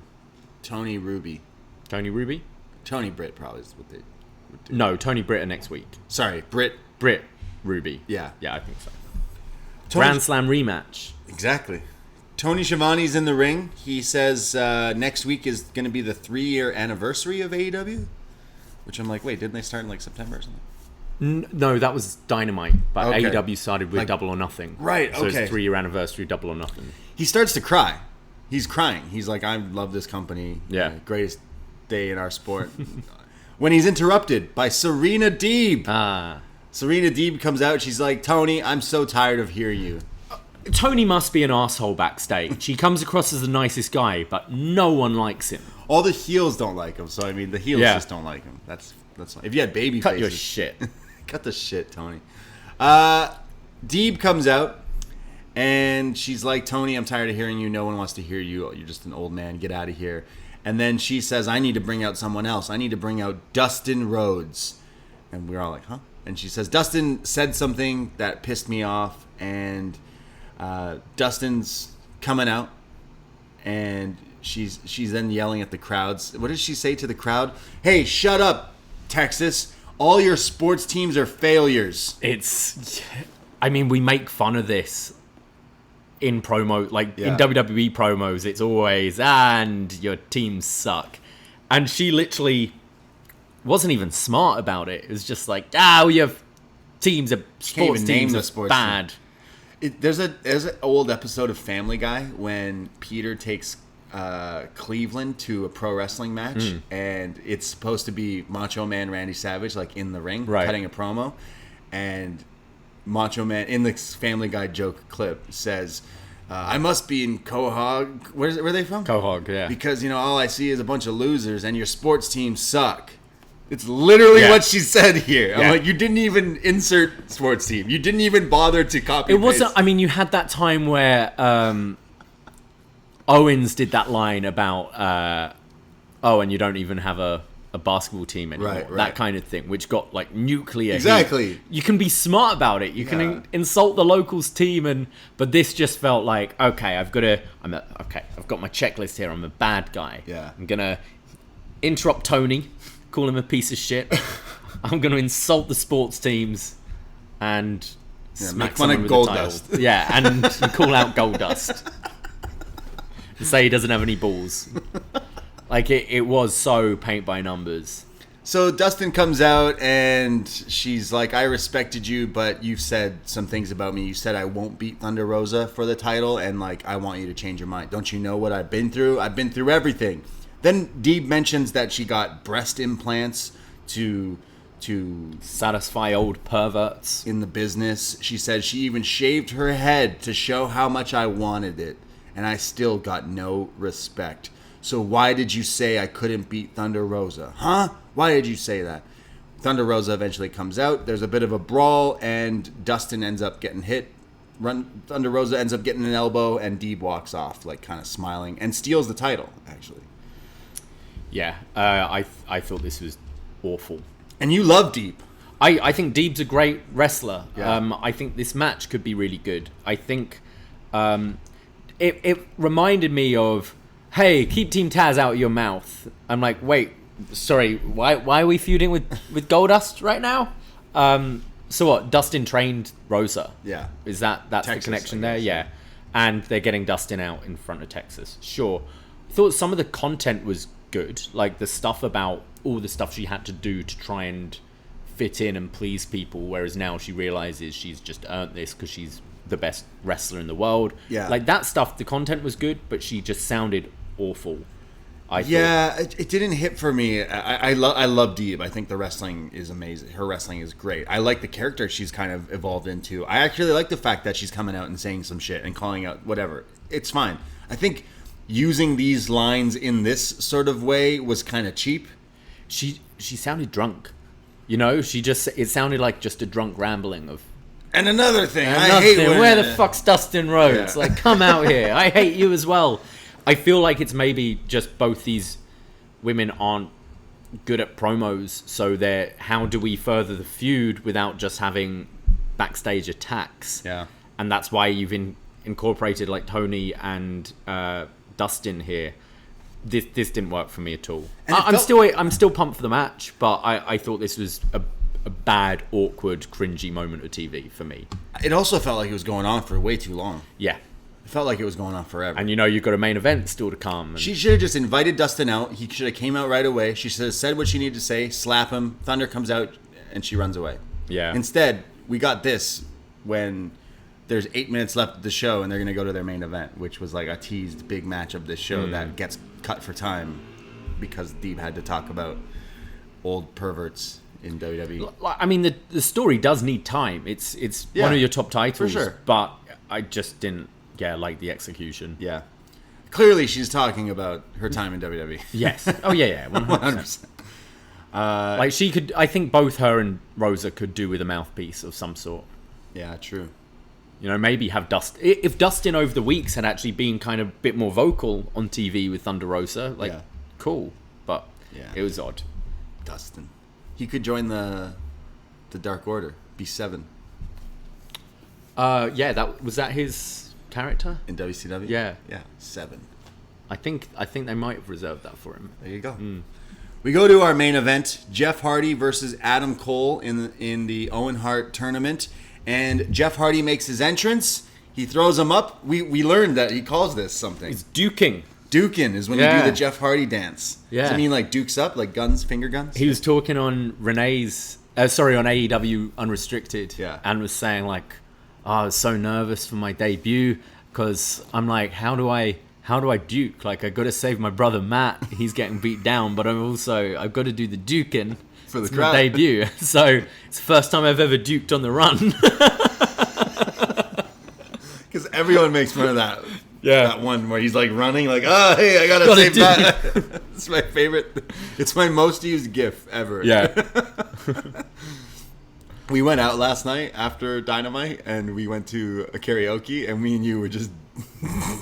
Tony Ruby. Tony Ruby? Tony Britt probably is what they would do. No, Tony Britt are next week. Sorry, Britt Ruby. Yeah. Yeah, I think so. Grand Slam rematch. Exactly. Tony Schiavone's in the ring. He says next week is going to be the 3-year anniversary of AEW, which I'm like, wait, didn't they start in like September or something? No, that was Dynamite, but Okay. AEW started with Double or Nothing. Right, So okay. it's 3-year anniversary, Double or Nothing. He starts to cry. He's crying. He's like, I love this company. Yeah. Greatest day in our sport. When he's interrupted by Serena Deeb. Serena Deeb comes out. She's like, Tony, I'm so tired of hearing you. Tony must be an asshole backstage. He comes across as the nicest guy, but no one likes him. All the heels don't like him. So, I mean, the heels just don't like him. That's fine. If you had baby Cut faces. your shit. Cut the shit, Tony. Deeb comes out, and she's like, Tony, I'm tired of hearing you. No one wants to hear you. You're just an old man. Get out of here. And then she says, I need to bring out someone else. I need to bring out Dustin Rhodes. And we're all like, huh? And she says, Dustin said something that pissed me off. And Dustin's coming out. And she's then yelling at the crowds. What does she say to the crowd? Hey, shut up, Texas. All your sports teams are failures. We make fun of this in promo, in WWE promos. It's always, and your teams suck. And she literally wasn't even smart about it. It was just like, your teams are sports teams are bad. There's an old episode of Family Guy when Peter takes Cleveland to a pro wrestling match, and it's supposed to be Macho Man Randy Savage in the ring cutting a promo, and Macho Man in the Family Guy joke clip says, I must be in Quahog. Where are they from? Quahog, yeah. Because all I see is a bunch of losers and your sports teams suck. It's literally what she said here. I'm like, you didn't even insert sports team. You didn't even bother to copy. It wasn't. You had that time where Owens did that line about, and you don't even have a basketball team anymore. Right. That kind of thing, which got nuclear Exactly. heat. You can be smart about it. You can insult the locals team, but this just felt like, okay, I've got my checklist here. I'm a bad guy. Yeah. I'm gonna interrupt Tony, call him a piece of shit. I'm gonna insult the sports teams and smack make fun of Goldust. Yeah, and call out Goldust. Say he doesn't have any balls. It was so paint by numbers. So Dustin comes out and she's like, I respected you, but you've said some things about me. You said I won't beat Thunder Rosa for the title, and I want you to change your mind. Don't you know what I've been through? I've been through everything. Then Deeb mentions that she got breast implants to satisfy old perverts in the business. She said she even shaved her head to show how much I wanted it, and I still got no respect. So why did you say I couldn't beat Thunder Rosa? Huh? Why did you say that? Thunder Rosa eventually comes out. There's a bit of a brawl, and Dustin ends up getting hit. Thunder Rosa ends up getting an elbow, and Deeb walks off, kind of smiling, and steals the title, actually. Yeah, I thought this was awful. And you love Deeb. I think Deeb's a great wrestler. Yeah. I think this match could be really good. I think it reminded me of, hey, keep Team Taz out of your mouth. I'm like, wait, sorry, why are we feuding with Goldust right now? So what? Dustin trained Rosa. Yeah. Is that's Texas, the connection there? Yeah. And they're getting Dustin out in front of Texas. Sure. I thought some of the content was good, the stuff about all the stuff she had to do to try and fit in and please people, whereas now she realizes she's just earned this because she's the best wrestler in the world. Yeah. That stuff, the content was good, but she just sounded awful. It didn't hit for me. I love Deeb. I think the wrestling is amazing. Her wrestling is great. I like the character she's kind of evolved into. I actually like the fact that she's coming out and saying some shit and calling out whatever. It's fine. I think using these lines in this sort of way was kind of cheap. She sounded drunk. It sounded like just a drunk rambling of. And another thing, where the fuck's Dustin Rhodes? Yeah. Come out here. I hate you as well. I feel like it's maybe just both these women aren't good at promos, so how do we further the feud without just having backstage attacks? Yeah. And that's why you've incorporated Tony and Dustin here. This didn't work for me at all. I'm still pumped for the match, but I thought this was a bad, awkward, cringy moment of TV for me. It also felt like it was going on for way too long. Yeah. It felt like it was going on forever. And you've got a main event still to come. She should have just invited Dustin out. He should have came out right away. She should have said what she needed to say, slap him. Thunder comes out, and she runs away. Yeah. Instead, we got this when there's 8 minutes left of the show and they're going to go to their main event, which was like a teased big match of this show that gets cut for time because Deeb had to talk about old perverts in WWE. I mean, the story does need time. It's one of your top titles. For sure. But I just didn't like the execution. Yeah. Clearly, she's talking about her time in WWE. Yes. Oh, yeah, 100%. Like, she could... I think both her and Rosa could do with a mouthpiece of some sort. Yeah, true. You know, maybe have if Dustin over the weeks had actually been kind of a bit more vocal on TV with Thunder Rosa, like, cool. But it was odd. Dustin. He could join the Dark Order. Be 7. Was that his character? In WCW? Yeah. Yeah, 7. I think they might have reserved that for him. There you go. We go to our main event, Jeff Hardy versus Adam Cole in the Owen Hart tournament. And Jeff Hardy makes his entrance. He throws him up. We learned that he calls this something. It's duking. Duking is when you do the Jeff Hardy dance. Yeah. Does it mean like dukes up, like guns, finger guns? He was talking on on AEW Unrestricted. Yeah. And was saying like, oh, I was so nervous for my debut because I'm like, how do I duke? Like, I got to save my brother Matt. He's getting beat down, but I've got to do the duking. For the it's crowd. My debut. So it's the first time I've ever duked on the run. Because everyone makes fun of that. Yeah. That one where he's like running, like, oh, hey, I gotta save that. It's my favorite. It's my most used GIF ever. Yeah. We went out last night after Dynamite and we went to a karaoke and me and you were just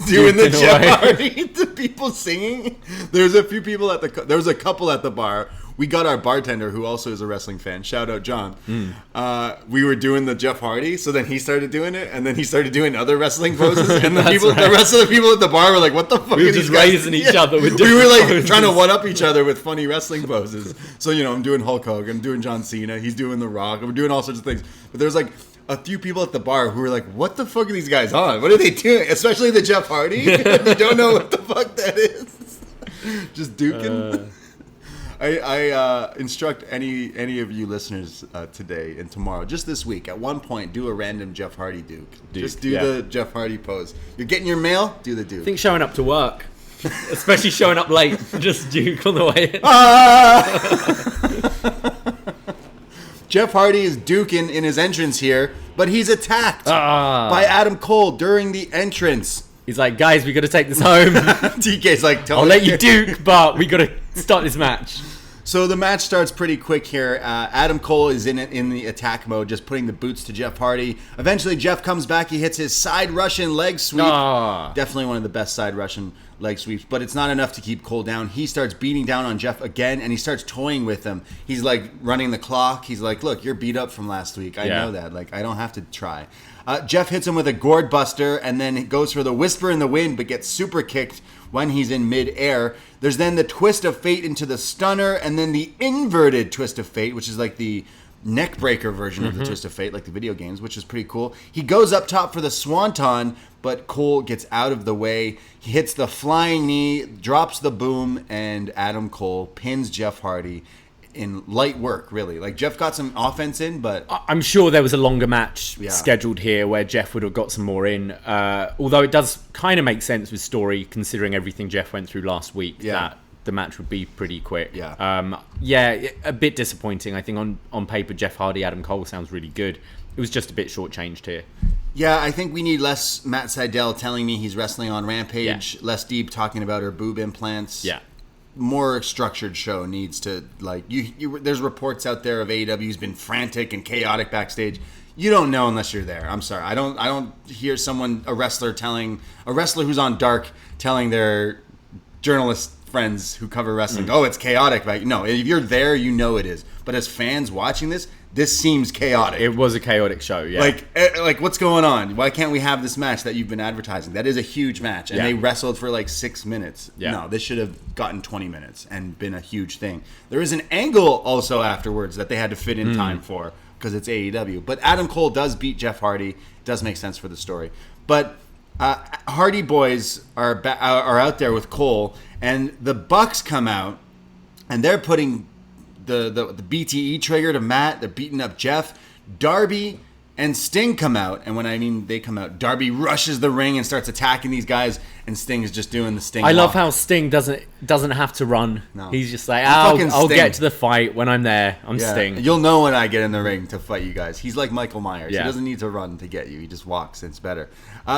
doing the Jeff Hardy to people singing. There's a few people there was a couple at the bar. We got our bartender, who also is a wrestling fan. Shout out, John. We were doing the Jeff Hardy, so then he started doing it, and then he started doing other wrestling poses, and the rest of the people at the bar were like, "What the fuck?" We were just raising each other with different We were like poses. trying to one up each other with funny wrestling poses. So I'm doing Hulk Hogan, I'm doing John Cena, he's doing The Rock, we're doing all sorts of things. But there's like a few people at the bar who were like, "What the fuck are these guys on? What are they doing?" Especially the Jeff Hardy. You don't know what the fuck that is. Just duking. I instruct any of you listeners today and tomorrow, just this week, at one point, do a random Jeff Hardy duke. Just do the Jeff Hardy pose. You're getting your mail, do the duke. I think showing up to work, especially showing up late, just duke on the way in. Jeff Hardy is duking in his entrance here, but he's attacked by Adam Cole during the entrance. He's like, guys, we got to take this home. TK's like, I'll let you duke, but we got to start this match. So the match starts pretty quick here. Adam Cole is in the attack mode, just putting the boots to Jeff Hardy. Eventually, Jeff comes back. He hits his side Russian leg sweep. Definitely one of the best side Russian leg sweeps, but it's not enough to keep Cole down. He starts beating down on Jeff again, and he starts toying with him. He's like running the clock. He's like, look, you're beat up from last week. I know that. Like, I don't have to try. Jeff hits him with a gourd buster and then goes for the whisper in the wind, but gets super kicked when he's in mid-air. There's then the twist of fate into the stunner, and then the inverted twist of fate, which is like the neck breaker version of the twist of fate, like the video games, which is pretty cool. He goes up top for the swanton, but Cole gets out of the way. He hits the flying knee, drops the boom, and Adam Cole pins Jeff Hardy in light work, really. Like, Jeff got some offense in, but I'm sure there was a longer match scheduled here where Jeff would have got some more in. Although it does kind of make sense with story, considering everything Jeff went through last week, that the match would be pretty quick. A bit disappointing. I think on paper, Jeff Hardy, Adam Cole sounds really good. It was just a bit shortchanged here. Yeah, I think we need less Matt Sydal telling me he's wrestling on Rampage, less Deeb talking about her boob implants. Yeah. More structured show needs to, like, there's reports out there of AEW's been frantic and chaotic backstage. You don't know unless you're there. I'm sorry. I don't hear a wrestler who's on Dark telling their journalist friends who cover wrestling, oh, it's chaotic. Right? No, if you're there, you know it is. But as fans watching this seems chaotic. It was a chaotic show, yeah. Like what's going on? Why can't we have this match that you've been advertising? That is a huge match, and they wrestled for like 6 minutes. Yeah. No, this should have gotten 20 minutes and been a huge thing. There is an angle also afterwards that they had to fit in time for because it's AEW. But Adam Cole does beat Jeff Hardy. It does make sense for the story. But Hardy Boys are out there with Cole, and the Bucks come out, and they're putting the BTE trigger to Matt. They're beating up Jeff. Darby and Sting come out, and when I mean they come out, Darby rushes the ring and starts attacking these guys, and Sting is just doing the Sting. I love how Sting doesn't have to run. No. He's just like, I'll get to the fight when I'm there. I'm Sting. You'll know when I get in the ring to fight you guys. He's like Michael Myers. Yeah. He doesn't need to run to get you. He just walks. It's better.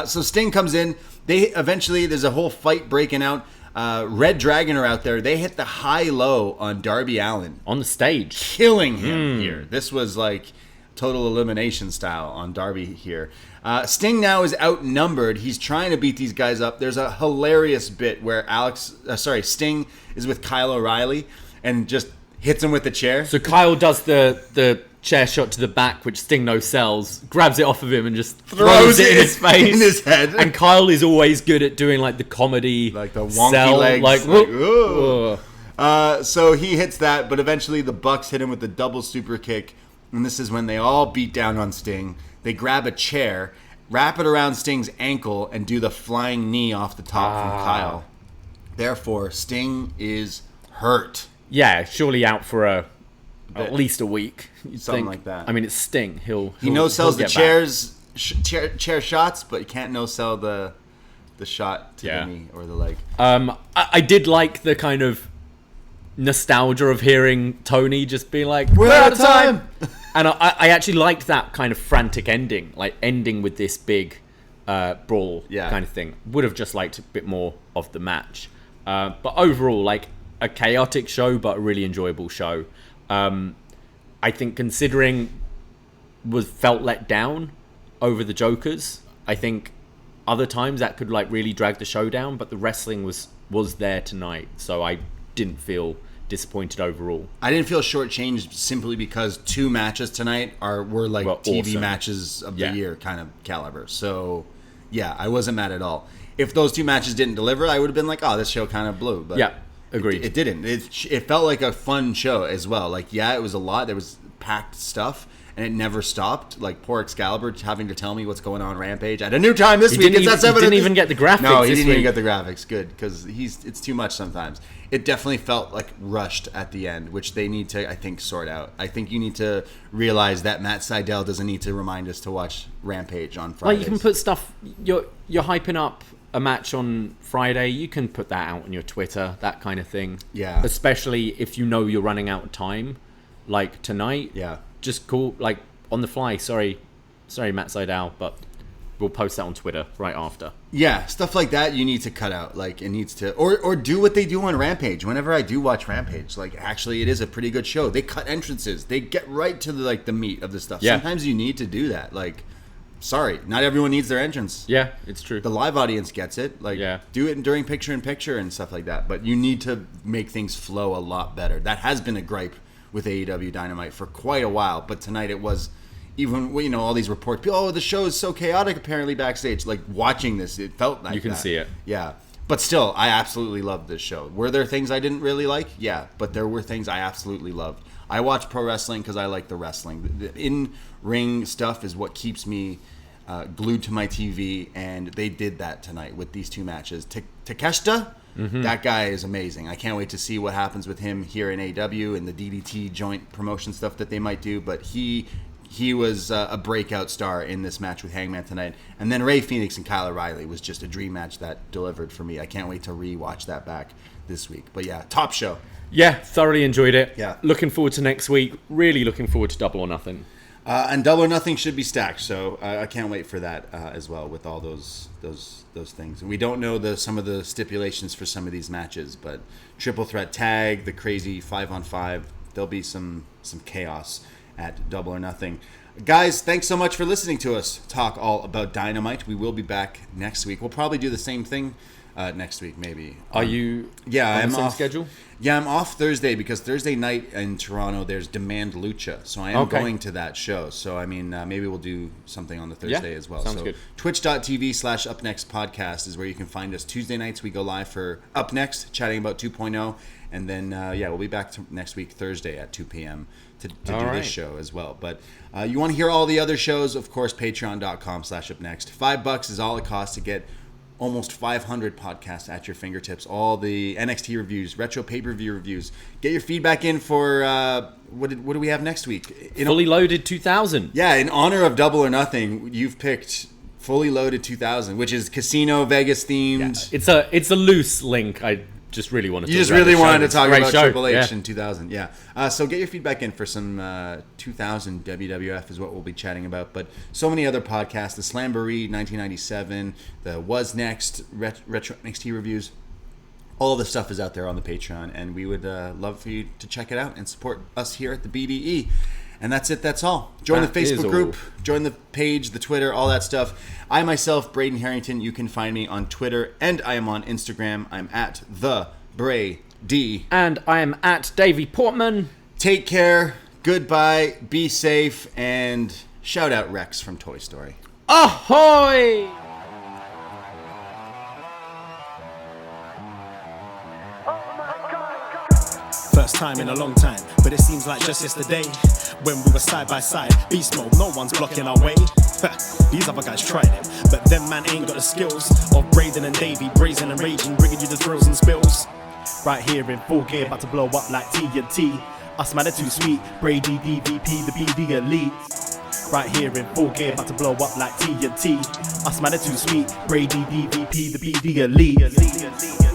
So Sting comes in. There's a whole fight breaking out. Red Dragon are out there. They hit the high-low on Darby Allin. On the stage. Killing him here. This was like total elimination style on Darby here. Sting now is outnumbered. He's trying to beat these guys up. There's a hilarious bit where Sting is with Kyle O'Reilly and just hits him with the chair. So Kyle does the chair shot to the back, which Sting no-sells, grabs it off of him and just throws it in his face. In his head. And Kyle is always good at doing like the comedy, like the wonky legs. So he hits that, but eventually the Bucks hit him with the double super kick. And this is when they all beat down on Sting. They grab a chair, wrap it around Sting's ankle, and do the flying knee off the top from Kyle. Therefore, Sting is hurt. Yeah, surely out for at least a week. Something like that. I mean, it's Sting. He no-sells the chair shots, but he can't no-sell the shot to the knee or the leg. I did like the kind of nostalgia of hearing Tony just being like, we're out of time. And I actually liked that kind of frantic ending, like ending with this big brawl kind of thing. Would have just liked a bit more of the match. But overall, like a chaotic show, but a really enjoyable show. I think considering felt let down over the Jokers, I think other times that could like really drag the show down, but the wrestling was there tonight, so I didn't feel disappointed overall. I didn't feel shortchanged simply because 2 matches tonight were like TV awesome. Matches of the year kind of caliber. So yeah, I wasn't mad at all. If those 2 matches didn't deliver, I would have been like, oh, this show kind of blew. But yeah, agreed. It didn't. It felt like a fun show as well. Like, yeah, it was a lot. There was packed stuff, and it never stopped. Like, poor Excalibur having to tell me what's going on Rampage at a new time this week. He didn't even get the graphics. No, he didn't even get the graphics. Good, because it's too much sometimes. It definitely felt like rushed at the end, which they need to, I think, sort out. I think you need to realize that Matt Sydal doesn't need to remind us to watch Rampage on Fridays. Like, you can put stuff. You're hyping up a match on Friday. You can put that out on your Twitter, that kind of thing. Yeah. Especially if you know you're running out of time, like tonight. Yeah. Just call, like, on the fly. Sorry, Matt Sydal, but we'll post that on Twitter right after. Yeah, stuff like that you need to cut out. Like, it needs to, or do what they do on Rampage. Whenever I do watch Rampage, like, actually, it is a pretty good show. They cut entrances. They get right to the meat of the stuff. Yeah. Sometimes you need to do that. Like, sorry, not everyone needs their entrance. Yeah, it's true. The live audience gets it. Like, do it during picture-in-picture and stuff like that. But you need to make things flow a lot better. That has been a gripe with AEW Dynamite for quite a while. But tonight it was, even, you know, all these reports, oh, the show is so chaotic apparently backstage. Like, watching this, it felt like you can see it. Yeah. But still, I absolutely loved this show. Were there things I didn't really like? Yeah. But there were things I absolutely loved. I watch pro wrestling because I like the wrestling. The in-ring stuff is what keeps me glued to my TV, and they did that tonight with these 2 matches. Takeshita, that guy is amazing. I can't wait to see what happens with him here in AEW and the DDT joint promotion stuff that they might do. But he was a breakout star in this match with Hangman tonight. And then Rey Fenix and Kyle O'Reilly was just a dream match that delivered for me. I can't wait to re-watch that back this week. But yeah, top show. Yeah, thoroughly enjoyed it. Yeah. Looking forward to next week. Really looking forward to Double or Nothing. And Double or Nothing should be stacked, so I can't wait for that as well with all those things. And we don't know some of the stipulations for some of these matches, but triple threat tag, the crazy 5-on-5, there'll be some chaos at Double or Nothing. Guys, thanks so much for listening to us talk all about Dynamite. We will be back next week. We'll probably do the same thing next week, maybe. Are you on the same schedule? Yeah, I'm off Thursday because Thursday night in Toronto there's Demand Lucha, so I am going to that show. So I mean, maybe we'll do something on the Thursday as well. Sounds good. Twitch.tv/UpNextPodcast is where you can find us. Tuesday nights we go live for Up Next, chatting about 2.0, and then we'll be back next week Thursday at 2 p.m. to do this show as well. But you want to hear all the other shows, of course, patreon.com/UpNext. $5 is all it costs to get almost 500 podcasts at your fingertips. All the NXT reviews, retro pay-per-view reviews. Get your feedback in for what do we have next week? Fully Loaded 2000. Yeah, in honor of Double or Nothing, you've picked Fully Loaded 2000, which is Casino Vegas themed. Yeah. It's a loose link. I just really wanted to. You just really wanted to talk about show. Triple H in 2000. Yeah. So get your feedback in for some 2000 WWF is what we'll be chatting about. But so many other podcasts: the Slamboree 1997, the Was Next retro NXT reviews. All of the stuff is out there on the Patreon, and we would love for you to check it out and support us here at the BDE. And that's it. That's all. Join the Facebook group. Join the page, the Twitter, all that stuff. I myself, Braden Harrington. You can find me on Twitter, and I am on Instagram. I'm at the Bray D. And I am at Davey Portman. Take care. Goodbye. Be safe. And shout out Rex from Toy Story. Ahoy! First time in a long time, but it seems like just yesterday when we were side by side. Beast mode, no one's blocking our way. These other guys tried it, but them man ain't got the skills of Braden and Davey, brazen and raging, bringing you the thrills and spills. Right here in full gear, about to blow up like TNT. Us man are too sweet, Brady DVP, the BDElite. Right here in full gear, about to blow up like TNT. Us man are too sweet, Brady DVP, the BDElite.